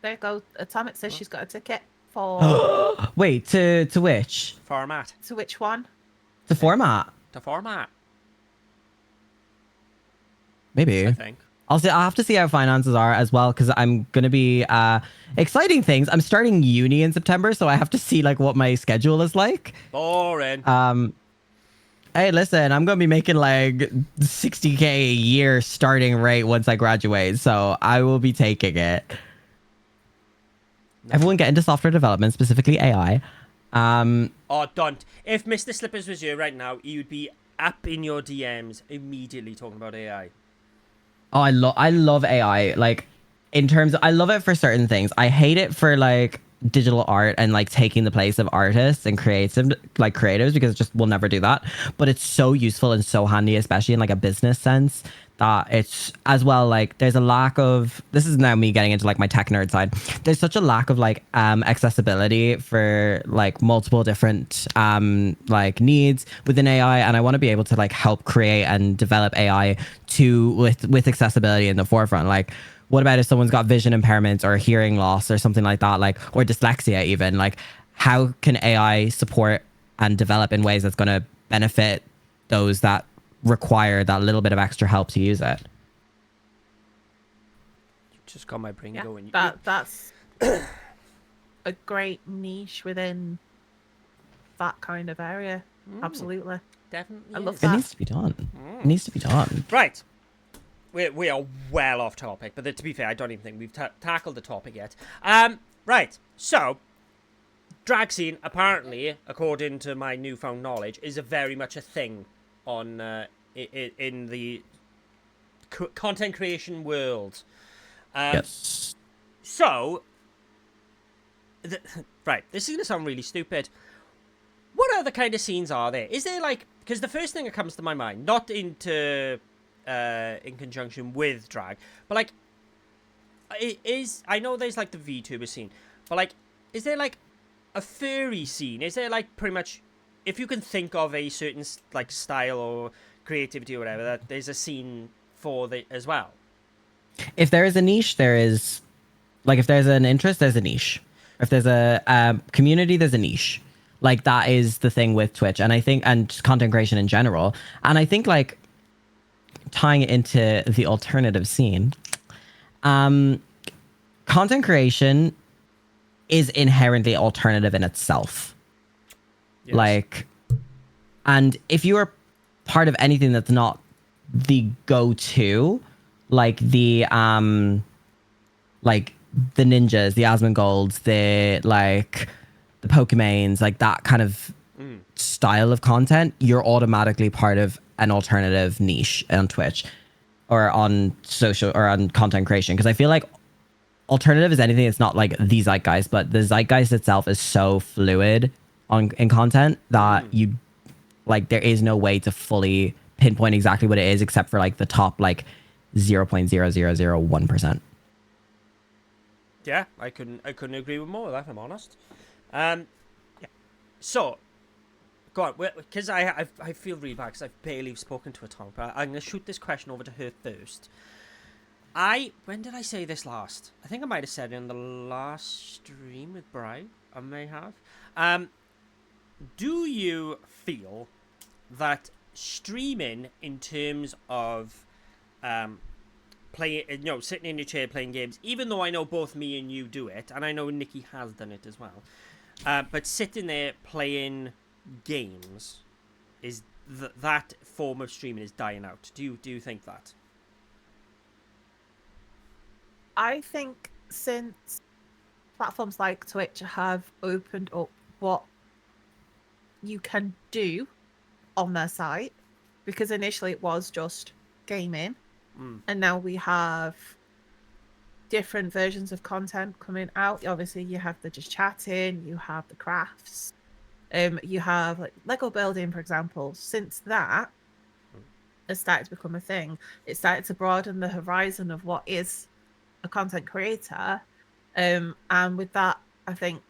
There you go. Atomic says she's got a ticket for. Wait, to which? Format. To which one? To format? To format. Maybe. I think. I'll have to see how finances are as well, because I'm gonna be exciting things. I'm starting uni in September, so I have to see like what my schedule is like. Boring. Hey, listen, I'm gonna be making like 60K a year starting rate once I graduate, so I will be taking it. No. Everyone get into software development, specifically AI. Oh, don't. If Mr. Slippers was here right now, he would be up in your DMs immediately talking about AI. Oh, I love AI. Like, in terms of, I love it for certain things. I hate it for like digital art and like taking the place of artists and creatives, because it just will never do that. But it's so useful and so handy, especially in like a business sense, that it's as well like there's a lack of, this is now me getting into like my tech nerd side. There's such a lack of like accessibility for like multiple different like needs within AI, and I want to be able to like help create and develop AI with accessibility in the forefront. Like, what about if someone's got vision impairments or hearing loss or something like that, like, or dyslexia even? Like, how can AI support and develop in ways that's going to benefit those that require that little bit of extra help to use it? You just got my brain going. That's a great niche within that kind of area. Absolutely. definitely I love is. It that. needs to be done. It needs to be done. Right. We are well off topic, but to be fair, I don't even think we've tackled the topic yet. Right. So, drag scene, apparently, according to my newfound knowledge, is very much a thing on in the content creation world. Yes. So, right, this is going to sound really stupid. What other kind of scenes are there? Is there like, because the first thing that comes to my mind, not in conjunction with drag, but like, I know there's like the VTuber scene, but like, is there like a furry scene? Is there like pretty much, if you can think of a certain like style or creativity or whatever, that there's a scene for the as well? If there is a niche, there is, like, if there's an interest, there's a niche. If there's a community, there's a niche. Like, that is the thing with Twitch, and I think, and content creation in general. And I think, like, tying it into the alternative scene, content creation is inherently alternative in itself. Yes. Like, and if you are part of anything that's not the go-to, like the ninjas, the Asmongols, the Pokemons, like that kind of style of content, you're automatically part of an alternative niche on Twitch or on social or on content creation. Because I feel like alternative is anything that's not like the zeitgeist, but the zeitgeist itself is so fluid in content that you, like, there is no way to fully pinpoint exactly what it is except for like the top like 0.0001%. Yeah, I couldn't agree with more of that, if I'm honest. Yeah. So, go on, because I feel really bad because I've barely spoken to her, Tom, but I'm going to shoot this question over to her first. When did I say this last? I think I might have said it in the last stream with Brian. I may have. Do you feel that streaming in terms of sitting in your chair playing games, even though I know both me and you do it, and I know Nikki has done it as well, but sitting there playing games, is that form of streaming is dying out? Do you think that? I think since platforms like Twitch have opened up what you can do on their site, because initially it was just gaming, and now we have different versions of content coming out. Obviously, you have the just chatting, you have the crafts, you have like Lego building, for example. Since that has started to become a thing, it started to broaden the horizon of what is a content creator, and with that, I think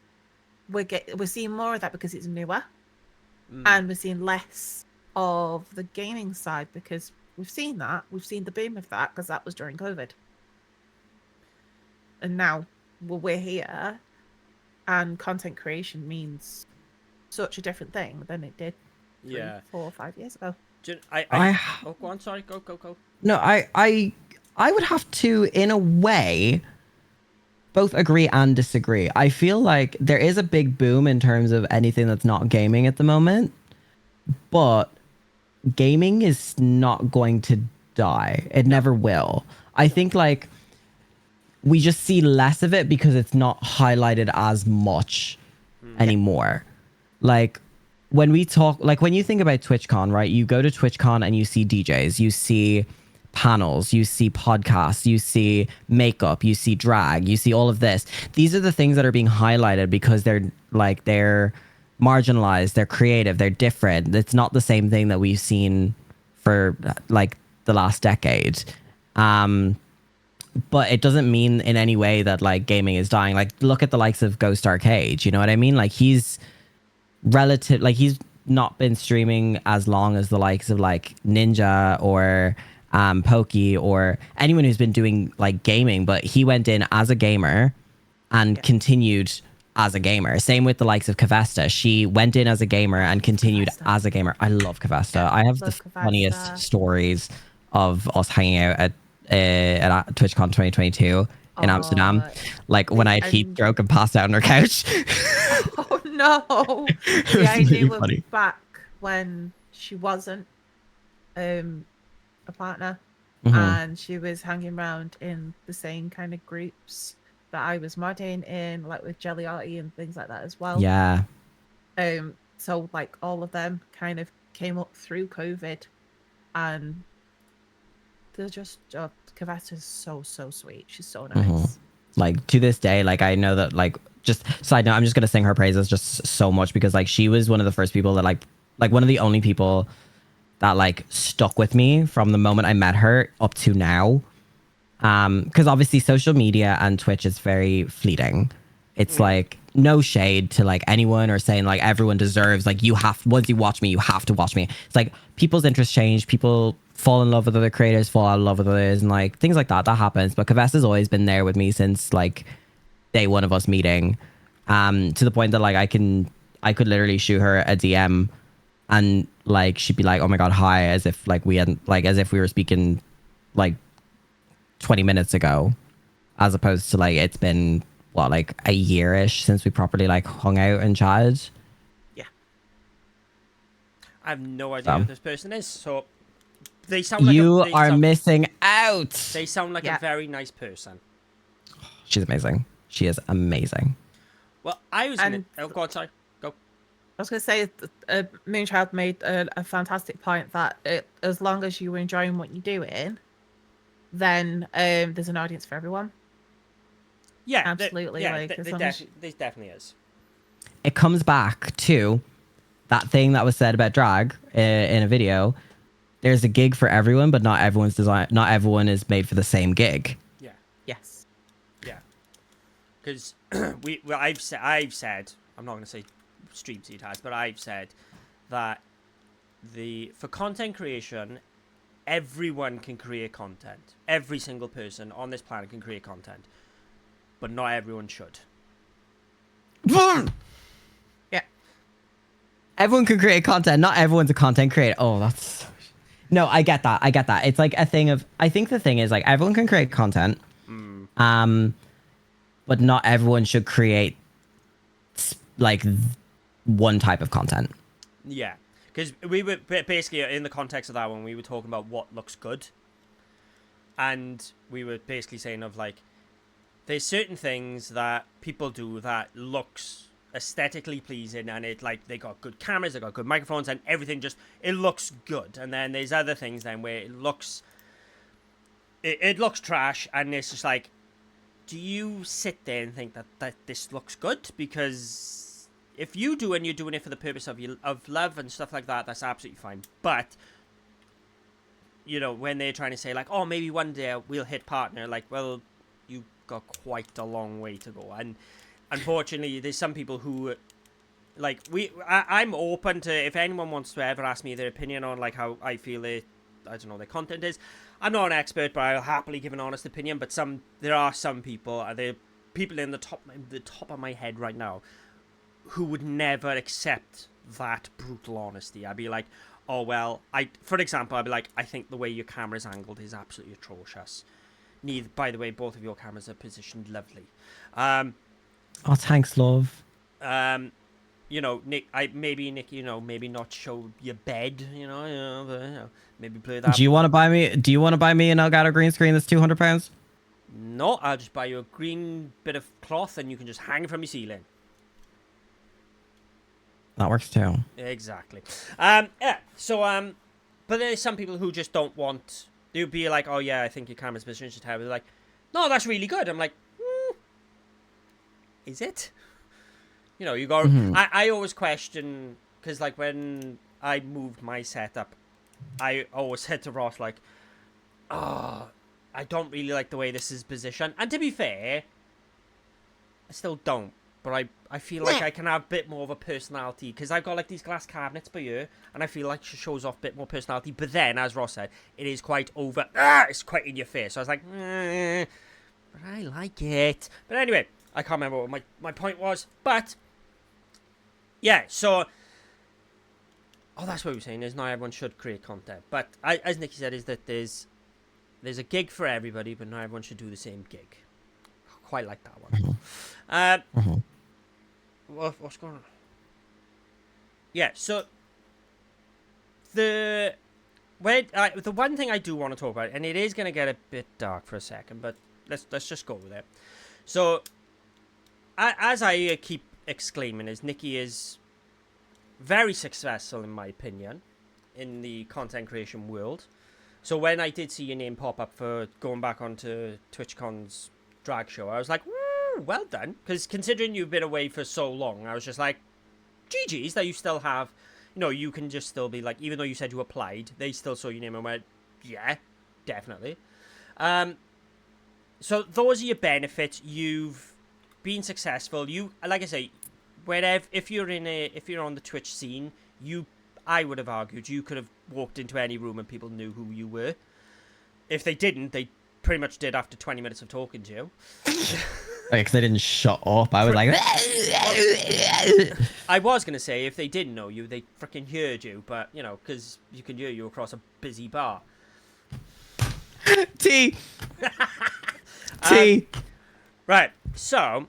we're seeing more of that because it's newer, and we're seeing less of the gaming side because we've seen the boom of that because that was during COVID, and now we're here, and content creation means such a different thing than it did 4 or 5 years ago. Oh, go on. Sorry, go. No, I would have to, in a way, both agree and disagree. I feel like there is a big boom in terms of anything that's not gaming at the moment, but gaming is not going to die. It never will. I think like we just see less of it because it's not highlighted as much anymore. Like when we talk, like when you think about TwitchCon, right? You go to TwitchCon and you see DJs, you see panels, you see podcasts, you see makeup, you see drag, you see all of this. These are the things that are being highlighted because they're marginalized, they're creative, they're different. It's not the same thing that we've seen for like the last decade. But it doesn't mean in any way that like gaming is dying. Like look at the likes of Ghost Arcade, you know what I mean? Like he's he's not been streaming as long as the likes of like Ninja or Pokey or anyone who's been doing like gaming, but he went in as a gamer and continued as a gamer. Same with the likes of Kavesta. She went in as a gamer and continued as a gamer. I love Kavesta. I have the funniest stories of us hanging out at TwitchCon 2022 in Amsterdam. Like when I had heat stroke and passed out on her couch. Oh no! It was Yeah, I really knew funny. back when she wasn't a partner, Mhm. and she was hanging around in the same kind of groups that I was modding in, like with Jelly Arty and things like that as well. Yeah. So like all of them kind of came up through COVID, and they're just Kaveta's so sweet. She's so nice. Like to this day, like I know that like just side note, I'm just gonna sing her praises just so much because like she was one of the first people that like one of the only people that like stuck with me from the moment I met her up to now. Because obviously social media and Twitch is very fleeting. It's like no shade to like anyone or saying like everyone deserves like you have once you watch me you have to watch me. It's like people's interests change, people fall in love with other creators, fall out of love with others, and like things like that happens. But Kaves has always been there with me since like day one of us meeting. To the point that like I could literally shoot her a DM and like she'd be like, oh my god, hi, as if like we hadn't like as if we were speaking like 20 minutes ago, as opposed to like it's been what like a year-ish since we properly like hung out and chatted. Yeah. I have no idea who this person is, so they sound like you are missing out. They sound like a very nice person. She's amazing. She is amazing. Well, I was gonna. Oh, go on, sorry. Go. I was going to say, Moonchild made a fantastic point that as long as you're enjoying what you're doing, then there's an audience for everyone. Yeah, absolutely. There definitely is. It comes back to that thing that was said about drag in a video. There's a gig for everyone, but not everyone's design. Not everyone is made for the same gig. Yeah. Yes. Yeah. Because I've said I'm not going to say Stream Seed has, but I've said that for content creation, everyone can create content. Every single person on this planet can create content, but not everyone should. Yeah. Everyone can create content. Not everyone's a content creator. Oh, that's... No, I get that. It's like a thing of... I think the thing is like everyone can create content, but not everyone should create like one type of content. Yeah. Because we were basically in the context of that one, we were talking about what looks good. And we were basically saying of like, there's certain things that people do that looks aesthetically pleasing, and it like they got good cameras, they got good microphones, and everything just it looks good. And then there's other things then where it looks trash, and it's just like, do you sit there and think that this looks good? Because if you do and you're doing it for the purpose of love and stuff like that, that's absolutely fine. But you know, when they're trying to say like, oh, maybe one day we'll hit partner, like, well, you got quite a long way to go. And unfortunately, there's some people who like I'm open to if anyone wants to ever ask me their opinion on like how I feel their content is. I'm not an expert, but I'll happily give an honest opinion. But there are some people, there are people in the top of my head right now who would never accept that brutal honesty. I'd be like, oh well, for example, I'd be like, I think the way your camera's angled is absolutely atrocious. By the way, both of your cameras are positioned lovely. Oh, thanks, love. You know, Nick, maybe not show your bed, but, maybe play that. Do you want to buy me an Elgato green screen that's £200? No, I'll just buy you a green bit of cloth and you can just hang it from your ceiling. That works too. Exactly. Yeah. So, but there's some people who just don't want. They'd be like, "Oh yeah, I think your camera's position should have." They're like, "No, that's really good." I'm like, "Is it?" You know, you go. I always question because, like, when I moved my setup, I always said to Ross like, "Oh, I don't really like the way this is positioned." And to be fair, I still don't. But I feel like I can have a bit more of a personality because I've got like these glass cabinets by you, and I feel like she shows off a bit more personality. But then, as Ross said, it is quite over. It's quite in your face. So I was like, but I like it. But anyway, I can't remember what my point was. But yeah, so that's what we were saying. Is not everyone should create content. But as Nikki said, is that there's a gig for everybody, but not everyone should do the same gig. Quite like that one. What's going on? Yeah, so the one thing I do want to talk about, and it is going to get a bit dark for a second, but let's just go with it. So, as I keep exclaiming, is Nikki is very successful in my opinion in the content creation world. So when I did see your name pop up for going back onto TwitchCon's drag show, I was like, woo, well done. Because considering you've been away for so long, I was just like, GG's that you still have, you can just still be like, even though you said you applied, they still saw your name and went, yeah, definitely. So those are your benefits. You've been successful. You, like I say, if you're on the Twitch scene, I would have argued you could have walked into any room and people knew who you were. If they didn't, they pretty much did after 20 minutes of talking to you. Because they didn't shut up. I was like... I was going to say, if they didn't know you, they freaking heard you. But, because you can hear you across a busy bar. T. T. Right, so...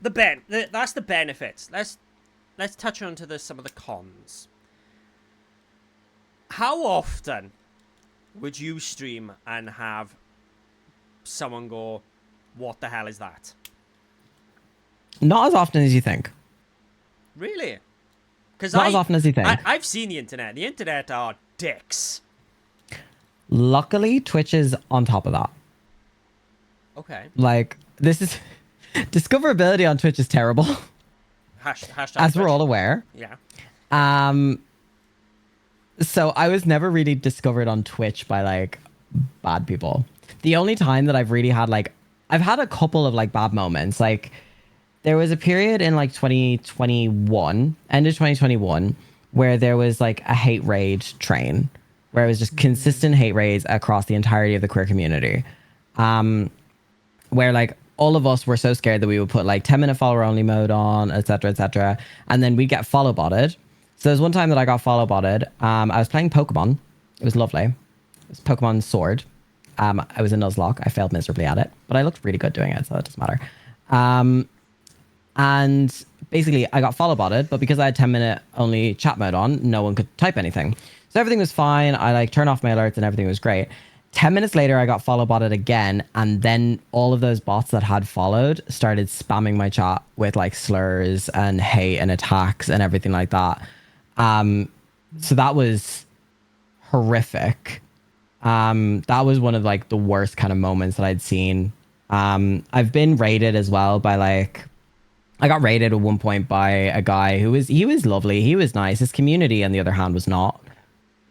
that's the benefits. Let's touch on to some of the cons. How often would you stream and have someone go, what the hell is that? Not as often as you think. Really? Because Not as often as you think. I've seen the internet. The internet are dicks. Luckily, Twitch is on top of that. Okay. Like, this is... Discoverability on Twitch is terrible. Hashtag as we're Twitch. all aware. Yeah. So I was never really discovered on Twitch by like bad people. The only time that I've really had I've had a couple of like bad moments. Like there was a period in like 2021, end of 2021, where there was like a hate raid train, where it was just consistent hate raids across the entirety of the queer community. Where like all of us were so scared that we would put like 10-minute follower only mode on, etc., etc. And then we'd get follow botted. So there's one time that I got follow botted. I was playing Pokemon. It was lovely. It was Pokemon Sword. I was a Nuzlocke. I failed miserably at it, but I looked really good doing it, so it doesn't matter. And basically I got follow botted, but because I had 10-minute only chat mode on, no one could type anything. So everything was fine. I like turned off my alerts and everything was great. 10 minutes later, I got follow botted again. And then all of those bots that had followed started spamming my chat with like slurs and hate and attacks and everything like that. So that was horrific. That was one of like the worst kind of moments that I'd seen. I've been raided as well by like, I got raided at one point by a guy he was lovely. He was nice. His community, on the other hand, was not.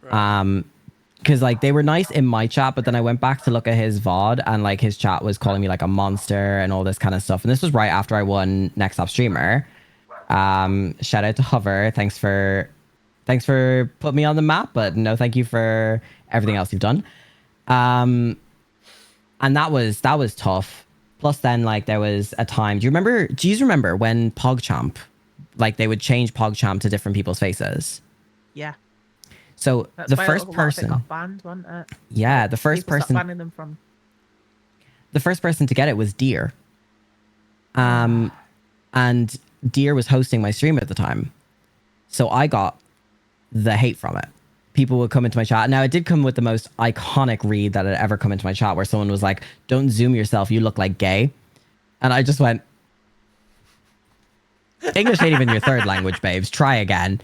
Right. Because like they were nice in my chat, but then I went back to look at his VOD and like his chat was calling me like a monster and all this kind of stuff. And this was right after I won Next Top Streamer. Shout out to Hover. Thanks for putting me on the map, but no thank you for everything else you've done. And that was tough. Plus then like there was a time, do you remember when PogChamp, like they would change PogChamp to different people's faces? Yeah. So That's the why first a lot of it person, got banned, wasn't it? yeah, the first People stopped person, banning them from. the first person to get it was Deer. And Deer was hosting my stream at the time. So I got the hate from it. People would come into my chat. Now it did come with the most iconic read that had ever come into my chat where someone was like, "Don't zoom yourself, you look like gay." And I just went, English ain't even your third language, babes. Try again.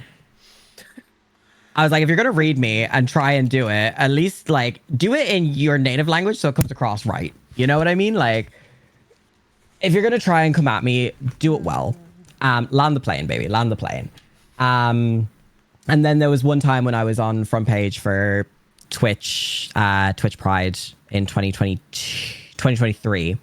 I was like, if you're going to read me and try and do it, at least like do it in your native language so it comes across right. You know what I mean? Like, if you're going to try and come at me, do it well. Land the plane, baby. Land the plane. And then there was one time when I was on front page for Twitch Pride in 2023.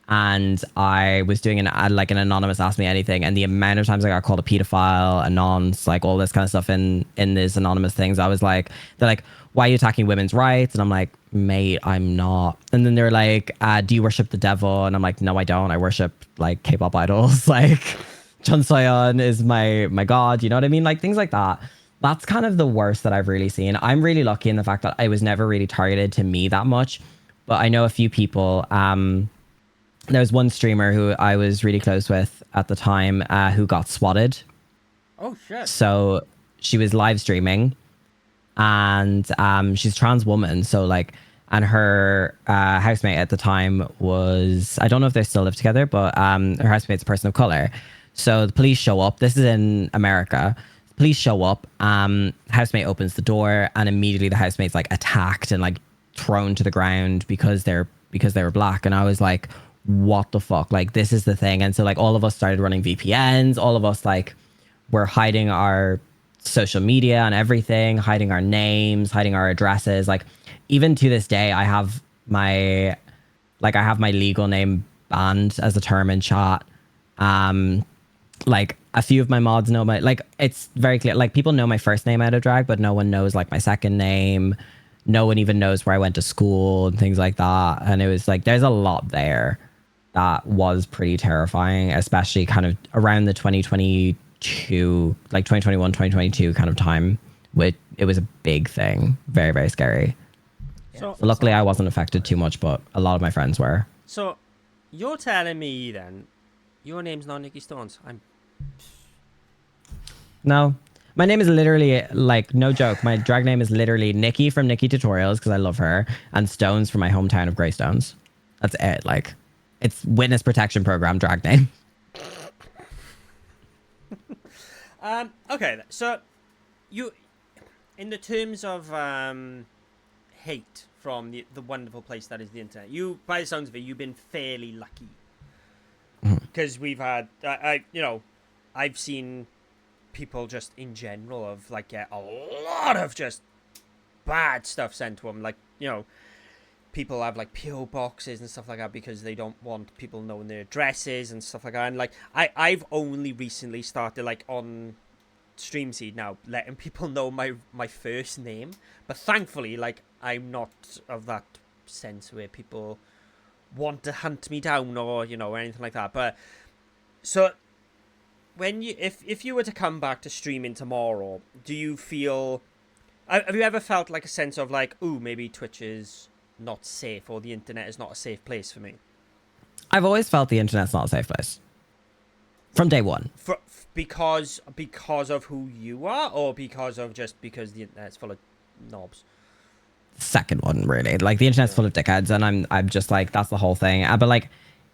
And I was doing an anonymous Ask Me Anything, and the amount of times I got called a pedophile, anons, like all this kind of stuff in these anonymous things, I was like, they're like, "Why are you attacking women's rights?" And I'm like, "Mate, I'm not." And then they're like, "Do you worship the devil?" And I'm like, "No, I don't. I worship like K-pop idols. Like Chun Soyeon is my god." You know what I mean? Like things like that. That's kind of the worst that I've really seen. I'm really lucky in the fact that I was never really targeted to me that much, but I know a few people. There was one streamer who I was really close with at the time who got swatted. Oh, shit. So she was live streaming and she's a trans woman. So like, and her housemate at the time was, I don't know if they still live together, but her housemate's a person of color. So the police show up. This is in America. Police show up. Housemate opens the door, and immediately the housemate's like attacked and like thrown to the ground because they were black. And I was like, what the fuck? Like, this is the thing. And so like all of us started running VPNs. All of us like were hiding our social media and everything, hiding our names, hiding our addresses. Like, even to this day, I have my legal name banned as a term in chat. Like a few of my mods know my, like, it's very clear. Like, people know my first name out of drag, but no one knows like my second name. No one even knows where I went to school and things like that. And it was like, there's a lot there that was pretty terrifying, especially kind of around the 2022, like 2021, 2022 kind of time. It was a big thing. Very, very scary. So luckily I wasn't affected too much, but a lot of my friends were. So you're telling me then your name's not Nikki Stones? No. My name is literally, like, no joke. My drag name is literally Nikki from Nikki Tutorials because I love her, and Stones from my hometown of Greystones. That's it. Like, it's witness protection program drag name. Okay, so you, in the terms of hate from the wonderful place that is the internet, you, by the sounds of it, you've been fairly lucky because we've had, I've seen people just in general of like get a lot of just bad stuff sent to them, like, you know, people have like PO boxes and stuff like that because they don't want people knowing their addresses and stuff like that. And like I've only recently started like on StreamSeed now letting people know my first name, but thankfully like I'm not of that sense where people want to hunt me down or, you know, or anything like that. But so when you, if you were to come back to streaming tomorrow, do you feel, have you ever felt like a sense of like, ooh, maybe Twitch is not safe or the internet is not a safe place for me? I've always felt the internet's not a safe place. From day one. Because of who you are, or because the internet's full of knobs? Second one, really. Like, the internet's full of dickheads, and I'm just like, that's the whole thing. But like,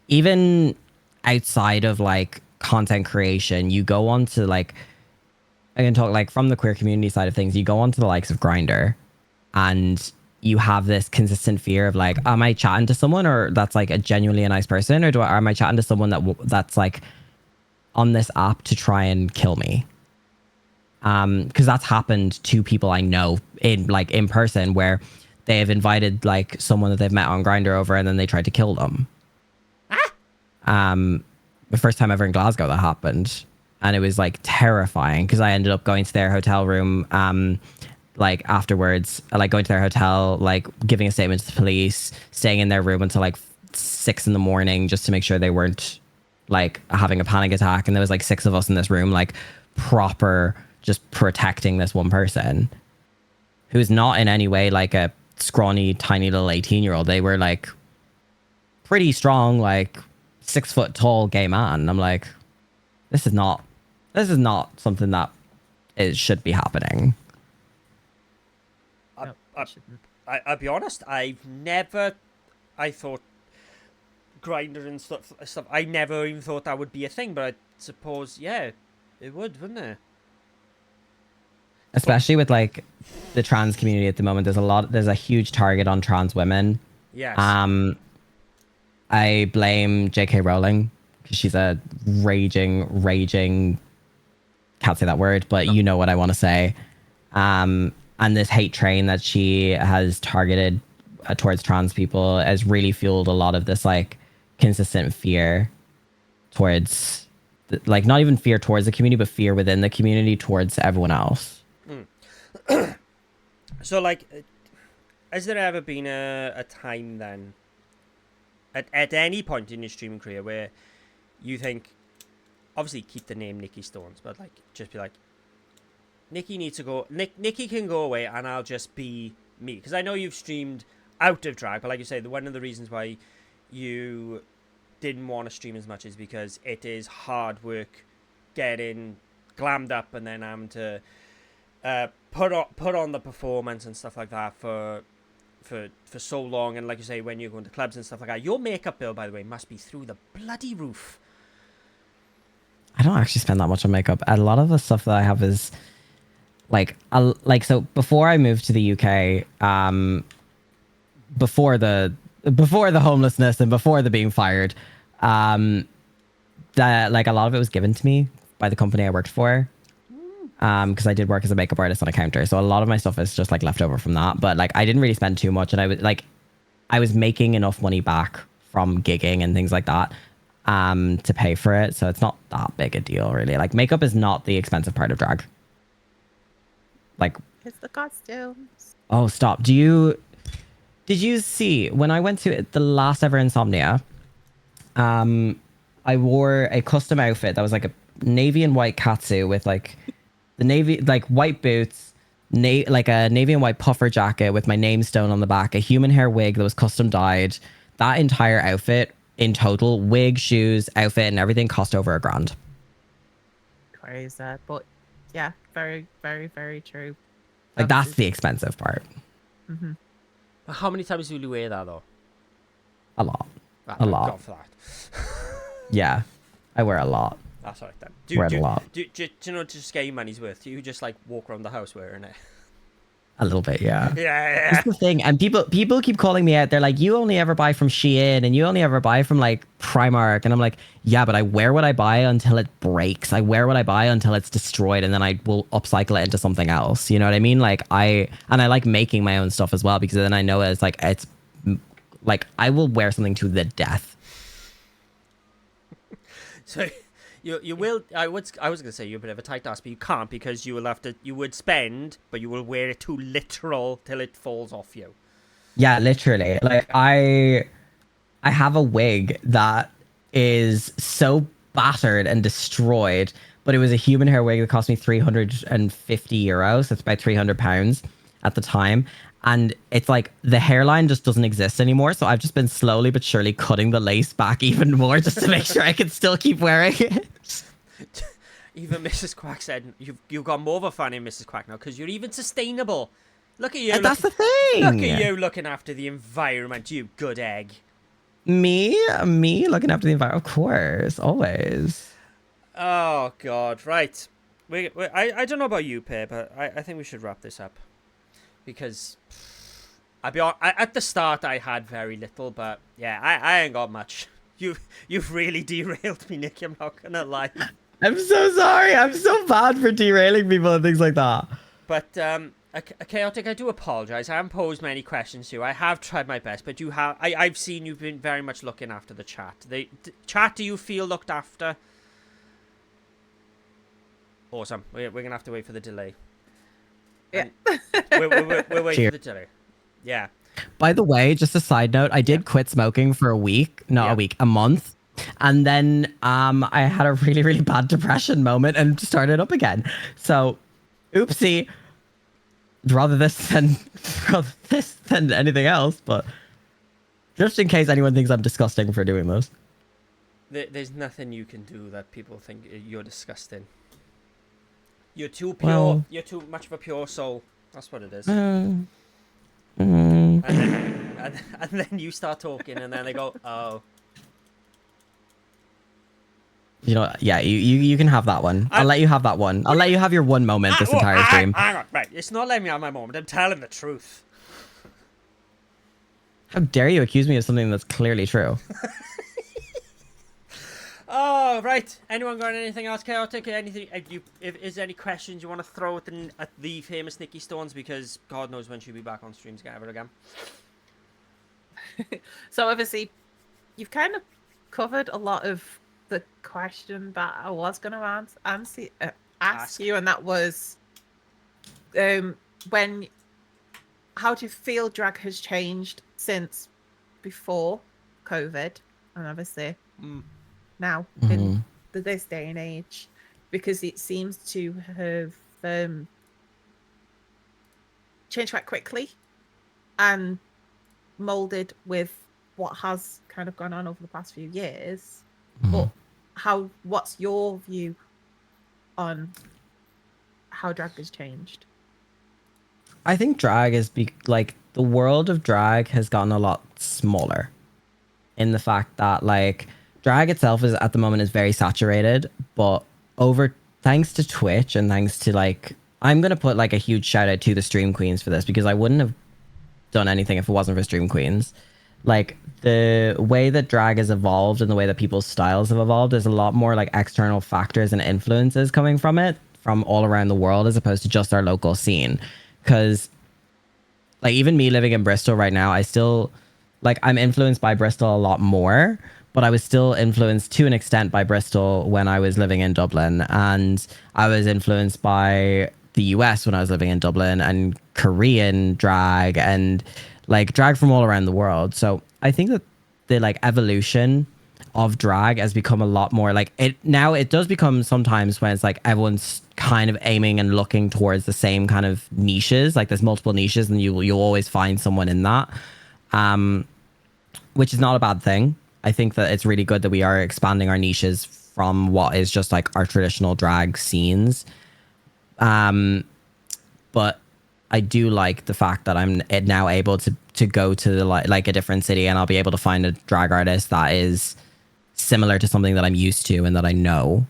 even outside of like content creation, you go on to like, I can talk like from the queer community side of things, you go on to the likes of Grindr, and you have this consistent fear of like, am I chatting to someone or that's like a genuinely a nice person, or am I chatting to someone that's like on this app to try and kill me? Because that's happened to people I know in person, where they have invited like someone that they've met on Grindr over, and then they tried to kill them. The first time ever in Glasgow that happened, and it was like terrifying because I ended up going to their hotel room like afterwards, like going to their hotel, like giving a statement to the police, staying in their room until like 6 a.m. just to make sure they weren't like having a panic attack. And there was like 6 of us in this room, like proper just protecting this one person who's not in any way like a scrawny tiny little 18-year-old. They were like pretty strong, like 6 foot tall gay man. And I'm like, this is not something that should be happening. I'll be honest, I thought Grindr and stuff, I never even thought that would be a thing, but I suppose, yeah, it would, wouldn't it? Especially with like the trans community at the moment, there's a huge target on trans women. Yes. I blame J.K. Rowling because she's a raging, can't say that word, but you know what I want to say. And this hate train that she has targeted towards trans people has really fueled a lot of this like consistent fear towards, like, not even fear towards the community, but fear within the community towards everyone else. So like, has there ever been a time then, at any point in your streaming career, where you think, obviously keep the name Nikki Stones, but like just be like, Nikki needs to go, Nikki can go away and I'll just be me? Because I know you've streamed out of drag, but like you say, one of the reasons why you didn't want to stream as much is because it is hard work getting glammed up and then having to put on the performance and stuff like that for so long, and like you say, when you're going to clubs and stuff like that, your makeup bill, by the way, must be through the bloody roof. I don't actually spend that much on makeup. A lot of the stuff that I have is so before I moved to the UK, before the homelessness and before the being fired, that like a lot of it was given to me by the company I worked for. Because I did work as a makeup artist on a counter, so a lot of my stuff is just like left over from that. But like I didn't really spend too much, and I was making enough money back from gigging and things like that to pay for it. So it's not that big a deal, really. Like makeup is not the expensive part of drag. Like It's the costumes. oh stop! Did you see when I went to the last ever Insomnia? I wore a custom outfit that was like a navy and white catsuit with like the navy, like white boots, like a navy and white puffer jacket with my name stone on the back, a human hair wig that was custom dyed. That entire outfit in total, wig, shoes, outfit, and everything cost over $1,000. Crazy, but yeah, very, very, very true. Like that's the expensive part. Mm-hmm. How many times will you wear that though? A lot. A lot. God for that. Yeah, I wear a lot. That's all right then. Wear it a lot. Do you know, to just get your money's worth, do you just like walk around the house wearing it? A little bit, yeah. Yeah. That's the thing. And people keep calling me out. They're like, you only ever buy from Shein and you only ever buy from like Primark. And I'm like, yeah, but I wear what I buy until it breaks. I wear what I buy until it's destroyed, and then I will upcycle it into something else. You know what I mean? Like I like making my own stuff as well, because then I know it's like I will wear something to the death. So you will. I was gonna say you're a bit of a tight ass, but you can't, because you would spend, but you will wear it too literal till it falls off you. Yeah, literally. Like I have a wig that is so battered and destroyed, but it was a human hair wig that cost me €350. That's about £300 at the time. And it's like the hairline just doesn't exist anymore. So I've just been slowly but surely cutting the lace back even more just to make sure I can still keep wearing it. Even Mrs. Quack said you've got more of a fan in Mrs. Quack now, because you're even sustainable. Look at you. And that's the thing. Look at you looking after the environment, you good egg. Me looking after the environment, of course, always. Oh God, right. I don't know about you, Pip, but I think we should wrap this up, because at the start I had very little, but yeah, I ain't got much. You've really derailed me, Nick. I'm not gonna lie. I'm so sorry. I'm so bad for derailing people and things like that. But Chaotic, I do apologise. I haven't posed many questions to you. I have tried my best, but I've seen you've been very much looking after the chat. The chat, do you feel looked after? Awesome. We're gonna have to wait for the delay. Yeah. We'll wait for the delay. Yeah. By the way, just a side note, I did quit smoking for a week, a month. And then I had a really, really bad depression moment and started up again. So, oopsie. Rather this than anything else, but just in case anyone thinks I'm disgusting for doing this. There's nothing you can do that people think you're disgusting. You're too pure. Well, you're too much of a pure soul. That's what it is. Mm. And then you start talking, and then they go, "Oh." You know, yeah, you can have that one. I'll let you have that one. I'll let you have your one moment this entire stream. Hang on, right. It's not letting me have my moment. I'm telling the truth. How dare you accuse me of something that's clearly true? Oh, right. Anyone got anything else, Chaotic? Anything? If is there any questions you want to throw at the famous Nikki Stones? Because God knows when she'll be back on streams ever again. So obviously, you've kind of covered a lot of the question that I was going to ask you, and that was how do you feel drag has changed since before COVID, and obviously now in this day and age, because it seems to have changed quite quickly and molded with what has kind of gone on over the past few years. But what's your view on how drag has changed? I think drag is like the world of drag has gotten a lot smaller in the fact that like drag itself is at the moment is very saturated, but over thanks to Twitch and thanks to like I'm gonna put like a huge shout out to the stream queens for this because I wouldn't have done anything if it wasn't for stream queens. Like the way that drag has evolved and the way that people's styles have evolved, there's a lot more like external factors and influences coming from it from all around the world as opposed to just our local scene. Because like even me living in Bristol right now, I still like I'm influenced by Bristol a lot more, but I was still influenced to an extent by Bristol when I was living in Dublin, and I was influenced by the US when I was living in Dublin and Korean drag and like drag from all around the world. So I think that the like evolution of drag has become a lot more like it now. It does become sometimes when it's like everyone's kind of aiming and looking towards the same kind of niches. Like there's multiple niches and you'll always find someone in that, which is not a bad thing. I think that it's really good that we are expanding our niches from what is just like our traditional drag scenes. But I do like the fact that I'm now able to go to the, like a different city and I'll be able to find a drag artist that is similar to something that I'm used to and that I know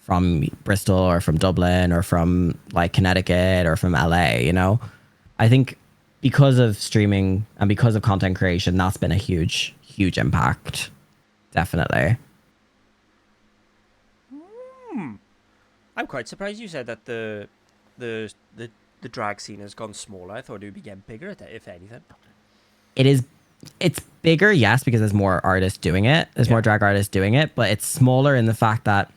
from Bristol or from Dublin or from like Connecticut or from LA, you know? I think because of streaming and because of content creation, that's been a huge, huge impact. Definitely. I'm quite surprised you said that the drag scene has gone smaller. I thought it would be getting bigger, if anything. It's bigger, yes, because there's more artists doing it. There's more drag artists doing it, but it's smaller in the fact that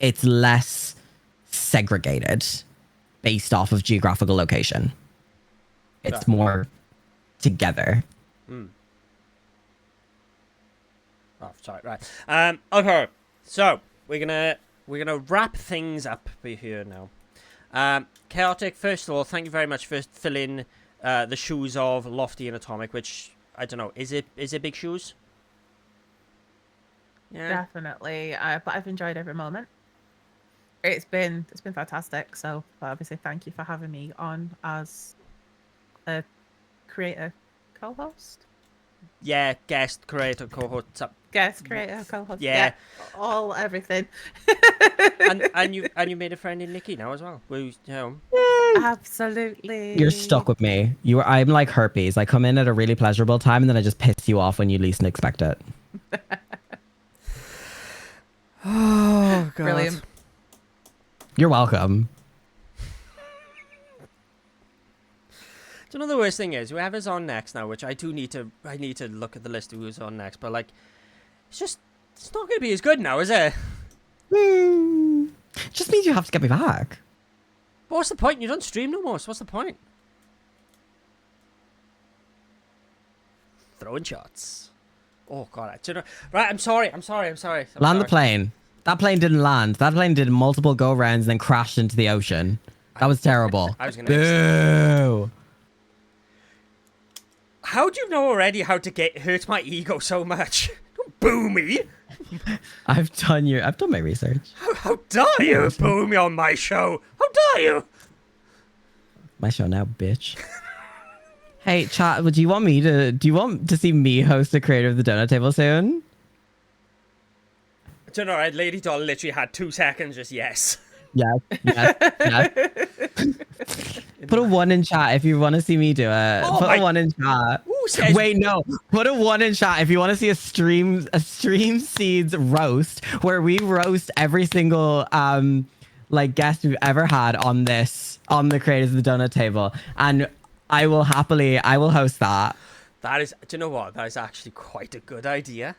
it's less segregated based off of geographical location. It's more together. Oh, sorry, right. Okay, so we're gonna wrap things up here now. Chaotic, first of all, thank you very much for filling the shoes of Lofty and Atomic, which I don't know, is it big shoes? Yeah, definitely. But I've enjoyed every moment. It's been fantastic. So obviously, thank you for having me on as a creator co-host. Yeah, guest creator co-host. Guest creator co-host. Yeah, all everything. and you made a friend in Nikki now as well. Who's Absolutely. You're stuck with me. I'm like herpes. I come in at a really pleasurable time and then I just piss you off when you least expect it. Oh god. Brilliant. You're welcome. Do you know the worst thing is whoever's on next now, which I need to look at the list of who's on next, but like it's not gonna be as good now, is it? Just means you have to get me back. But what's the point? You don't stream no more, so what's the point? Throwing shots. Oh god, do you know? Right, I'm sorry. Land the plane. That plane didn't land. That plane did multiple go rounds and then crashed into the ocean. That was terrible. I was gonna Boo! How do you know already how to hurt my ego so much? Don't boo me. I've done my research. How dare you boo me on my show? How dare you? My show now, bitch. Hey, chat, do you want to see me host a creator of the donut table soon? Do you know, right? Lady Doll literally had 2 seconds, just yes. Yes. Put a 1 in chat if you want to see me do it. Put a 1 in chat. Wait, no. Put a 1 in chat if you want to see a stream seeds roast where we roast every single like guest we've ever had on the creators of the donut table, and I will host that. That is, do you know what? That is actually quite a good idea.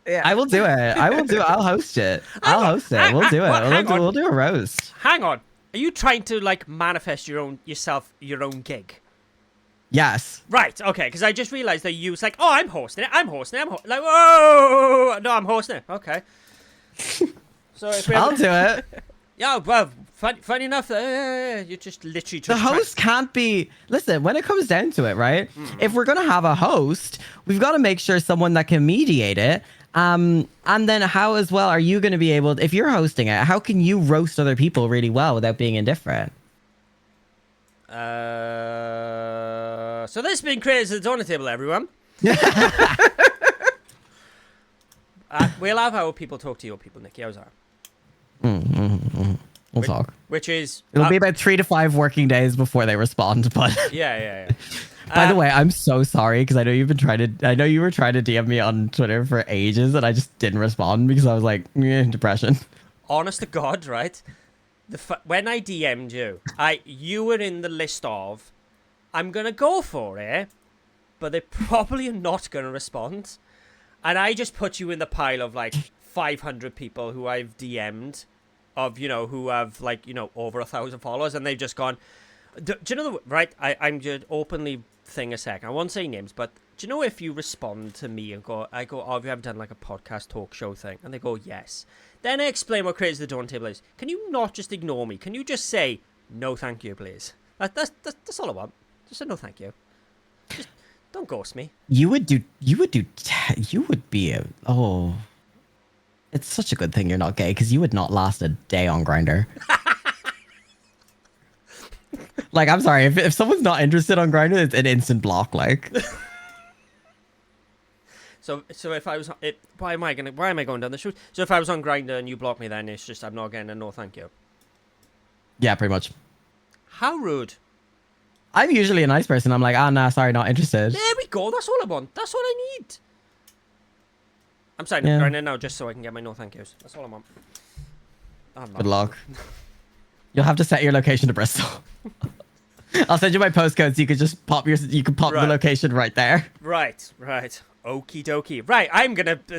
Yeah. I will do it. I'll host it. We'll do it. We'll do a roast. Hang on. Are you trying to like manifest your own gig? Yes. Right. Okay. Because I just realized that you was like, oh, I'm hosting it. Like, whoa, no, I'm hosting it. Okay. So if I'll do it. Yeah. Well, funny enough, you just literally. The host can't be. Listen, when it comes down to it, right? If we're gonna have a host, we've got to make sure someone that can mediate it. And then how as well are you going to be able, if you're hosting it, how can you roast other people really well without being indifferent? So this has been Creators of the Doughnut Table, everyone. We'll have how people talk to your people, Nikki. How's that? We'll talk. Which is... It'll be about 3 to 5 working days before they respond, but... Yeah. By the way, I'm so sorry because I know you were trying to DM me on Twitter for ages and I just didn't respond because I was like, depression. Honest to God, right? When I DM'd you, you were in the list of, I'm going to go for it, but they're probably not going to respond. And I just put you in the pile of like 500 people who I've DM'd of, who have like, over 1,000 followers, and they've just gone, do you know, right? I'm just openly thing a sec. I won't say names, but do you know if you respond to me and I go, oh, have you ever done like a podcast talk show thing? And they go, yes. Then I explain what Creators of the Doughnut Table is. Can you not just ignore me? Can you just say, no thank you, please? That's all I want. Just a no thank you. Just don't ghost me. It's such a good thing you're not gay because you would not last a day on Grindr. Like, I'm sorry, if someone's not interested on Grindr, it's an instant block, like. So if I was, why am I going down the route? So if I was on Grindr and you block me, then it's just I'm not getting a no thank you. Yeah, pretty much. How rude. I'm usually a nice person. I'm like, nah, sorry, not interested. There we go. That's all I want. That's all I need. I'm signing up Grindr now just so I can get my no thank yous. That's all I want. Good luck. You'll have to set your location to Bristol. I'll send you my postcode so you could just pop the location right there. Right. Okie dokie. Right,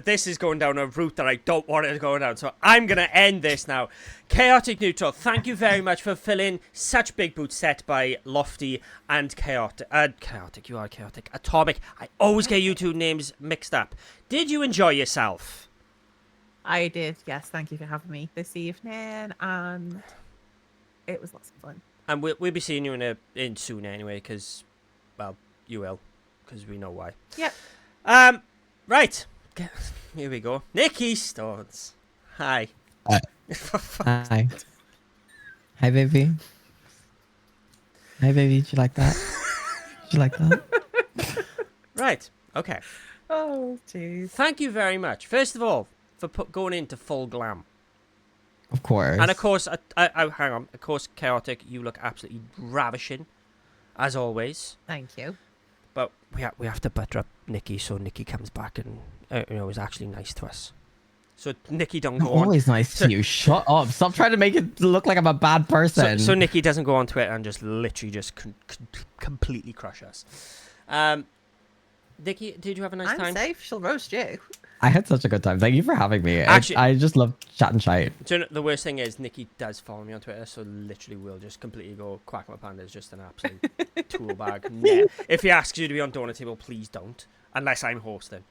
this is going down a route that I don't want it to go down, so I'm gonna end this now. Chaotic Neutral, thank you very much for filling such big boots set by Lofty and Chaotic. You are Chaotic. Atomic. I always get you two names mixed up. Did you enjoy yourself? I did, yes. Thank you for having me this evening, and it was lots of fun. And we'll be seeing you in soon anyway, because, well, you will, because we know why. Yep. Right. Here we go. Nikki Stones. Hi. Hi. Hi, baby. Hi, baby. Did you like that? Did you like that? Right. Okay. Oh, jeez. Thank you very much. First of all, for going into full glam. Of course. And of course, hang on. Of course, Chaotic, you look absolutely ravishing, as always. Thank you. But we have to butter up Nikki so Nikki comes back and is actually nice to us. So Nikki don't go on. Always nice to you. Shut up. Stop trying to make it look like I'm a bad person. So Nikki doesn't go on Twitter and just literally just completely crush us. Nikki, did you have a nice time? I'm safe. She'll roast you. I had such a good time. Thank you for having me. Actually, I just love chatting shite. Do you know, the worst thing is Nikki does follow me on Twitter, so literally we'll just completely go Quack My Panda is just an absolute tool bag. Nah. If he asks you to be on Doughnut Table, please don't, unless I'm hosting.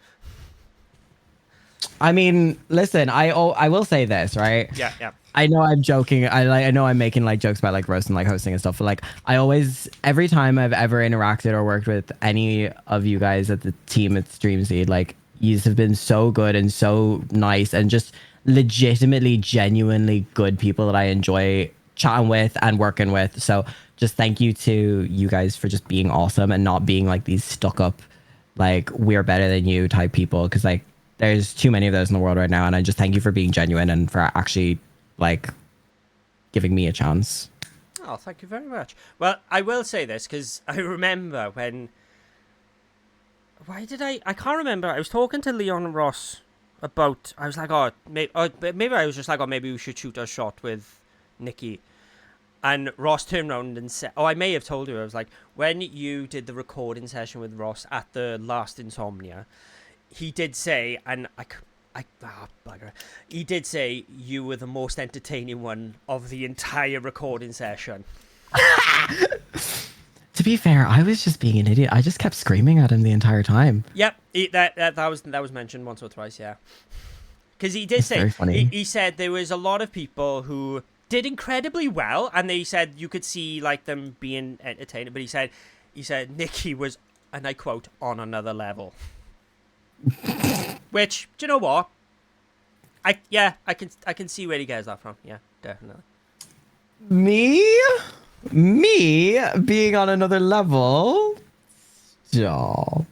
I mean, listen, I will say this, right? Yeah. I know I'm joking. I know I'm making like jokes about like roast and like hosting and stuff, but like I always, every time I've ever interacted or worked with any of you guys at the team at Streamseed, like you have been so good and so nice and just legitimately, genuinely good people that I enjoy chatting with and working with. So just thank you to you guys for just being awesome and not being like these stuck up, like we're better than you type people. Because like there's too many of those in the world right now. And I just thank you for being genuine and for actually like giving me a chance. Oh, thank you very much. Well, I will say this because I remember when... I can't remember. I was talking to Leon and Ross about... I was like, maybe I was just like, maybe we should shoot a shot with Nikki. And Ross turned around and said... I may have told you. I was like, when you did the recording session with Ross at the last Insomnia, he did say, and bugger. He did say you were the most entertaining one of the entire recording session. To be fair, I was just being an idiot. I just kept screaming at him the entire time. Yep, that was mentioned once or twice, yeah. Because he did say, he said there was a lot of people who did incredibly well, and they said you could see like them being entertained. But he said Nikki was, and I quote, on another level. Which, do you know what? I can see where he gets that from. Yeah, definitely. Me? Me being on another level. Stop.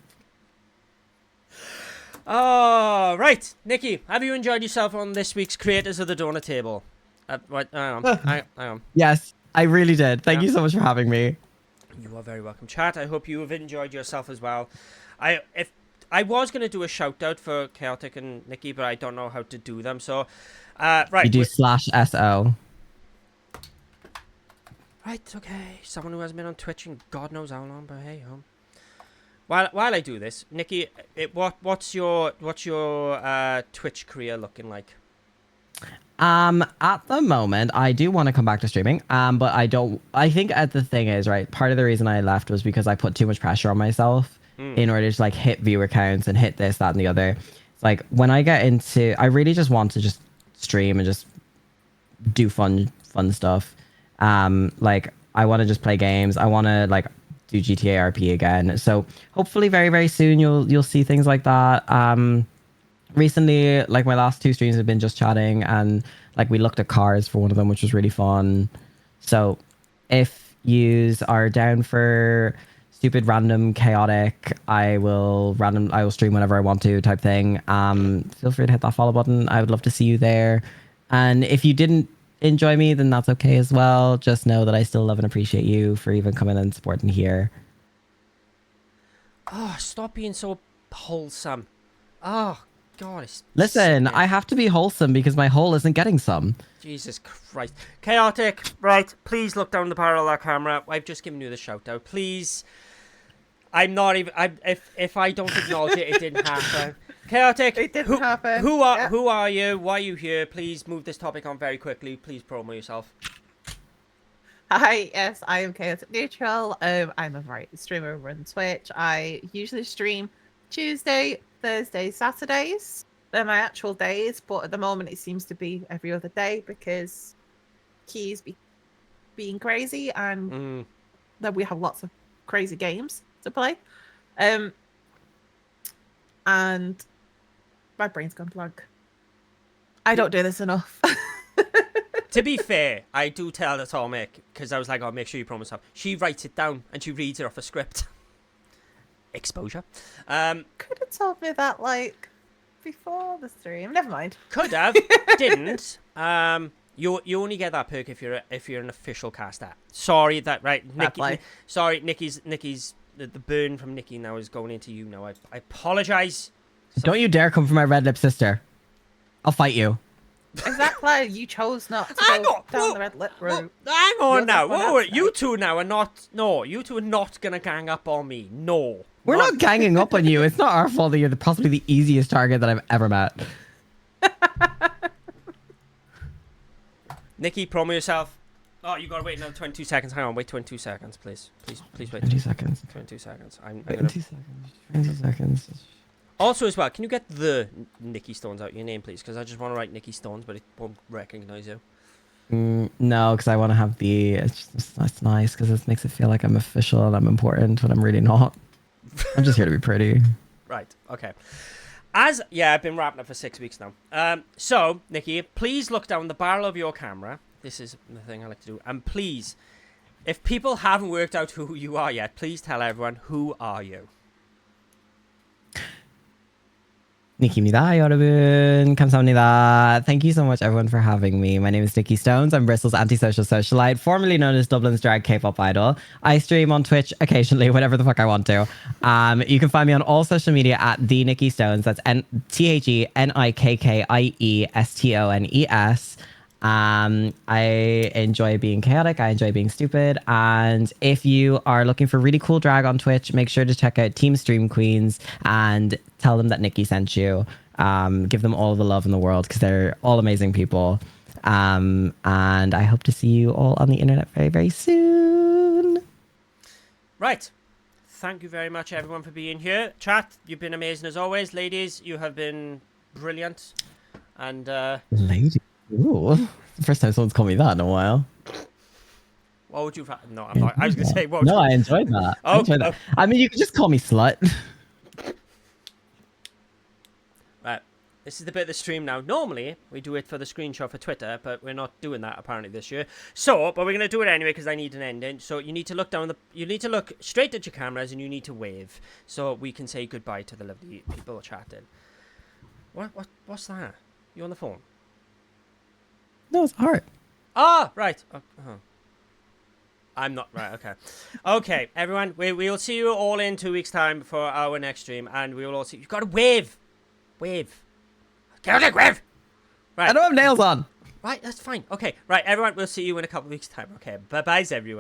Oh, right. Nikki, have you enjoyed yourself on this week's Creators of the Donut Table? Hang on. Hang on. Yes, I really did. Thank Yeah. you so much for having me. You are very welcome, chat. I hope you have enjoyed yourself as well. If I was going to do a shout out for Chaotic and Nikki, but I don't know how to do them. So, right. You do /SO. Right, okay. Someone who hasn't been on Twitch in God knows how long, but hey, While I do this, Nikki, what's your Twitch career looking like? At the moment, I do want to come back to streaming. But I don't. I think the thing is, right, part of the reason I left was because I put too much pressure on myself in order to like hit viewer counts and hit this, that, and the other. It's like when I get into, I really just want to just stream and just do fun stuff. Like I want to just play games. I want to like do GTA RP again. So hopefully very, very soon you'll see things like that. Recently, like my last 2 streams have been just chatting, and like we looked at cars for one of them, which was really fun. So if yous are down for stupid, random, chaotic, I will stream whenever I want to type thing. Feel free to hit that follow button. I would love to see you there. And if you didn't enjoy me, then that's okay as well. Just know that I still love and appreciate you for even coming and supporting here. Oh, stop being so wholesome. Oh, God. Listen, I have to be wholesome because my hole isn't getting some. Jesus Christ. Chaotic, right, please look down the barrel of that camera. I've just given you the shout out. Please. I'm not even... If I don't acknowledge it, it didn't happen. Chaotic, It didn't happen. Who are you? Why are you here? Please move this topic on very quickly. Please promo yourself. Hi, yes, I am Chaotic Neutral. I'm a variety streamer over on Twitch. I usually stream Tuesday, Thursday, Saturdays. They're my actual days, but at the moment it seems to be every other day because Keys being crazy, and then we have lots of crazy games to play. And my brain's gone blank. I don't do this enough. To be fair, I do tell Atomic, because I was like, oh, make sure you promise her. She writes it down and she reads it off a script. Exposure. Could have told me that like before the stream. Never mind. Could have, didn't. You only get that perk if you're an official caster. Sorry, that right, Nikki. Sorry, Nikki's the burn from Nikki now is going into you now. I apologize. Don't you dare come for my red lip sister. I'll fight you. Exactly. You chose not to go down the red lip route. Hang on now. Oh, you two now are not. No, you two are not gonna gang up on me. No. We're not ganging up on you. It's not our fault that you're possibly the easiest target that I've ever met. Nikki, promo yourself. Oh, you gotta wait another 22 seconds. Hang on, wait 22 seconds, please. Please wait. 20 seconds. 22 seconds. I'm 20 gonna... seconds. 20 seconds. Also, as well, can you get the Nikki Stones out your name, please? Because I just want to write Nikki Stones, but it won't recognize you. No, because I want to have the. It's nice because it makes it feel like I'm official and I'm important when I'm really not. I'm just here to be pretty. Right. Okay. I've been wrapping up for 6 weeks now. So, Nikki, please look down the barrel of your camera. This is the thing I like to do. And please, if people haven't worked out who you are yet, please tell everyone, who are you? Nikki입니다, 여러분. 감사합니다. Thank you so much, everyone, for having me. My name is Nikki Stones. I'm Bristol's antisocial socialite, formerly known as Dublin's drag K-pop idol. I stream on Twitch occasionally, whenever the fuck I want to. You can find me on all social media at the Nikki Stones. That's TheNikkieStones. I enjoy being chaotic. I enjoy being stupid. And if you are looking for really cool drag on Twitch, make sure to check out Team Stream Queens and tell them that Nikki sent you. Give them all the love in the world because they're all amazing people. And I hope to see you all on the internet very, very soon. Right. Thank you very much, everyone, for being here. Chat, you've been amazing as always. Ladies, you have been brilliant. And lady. Ooh, first time someone's called me that in a while. What would you? No, I'm not. I was gonna say what. No, I enjoyed that. Oh, I enjoyed that. I mean, you could just call me slut. Right. This is the bit of the stream now. Normally, we do it for the screenshot for Twitter, but we're not doing that apparently this year. So, but we're going to do it anyway because I need an ending. So you need to look you need to look straight at your cameras and you need to wave so we can say goodbye to the lovely people chatting. What's that? You on the phone? No, it's art. Ah, right. I'm not right. Okay, okay, everyone. We'll see you all in 2 weeks' time for our next stream, and we will all see. You've got to wave. Chaotic wave. Right. I don't have nails on. Right, that's fine. Okay, right, everyone. We'll see you in a couple of weeks' time. Okay, bye, everyone.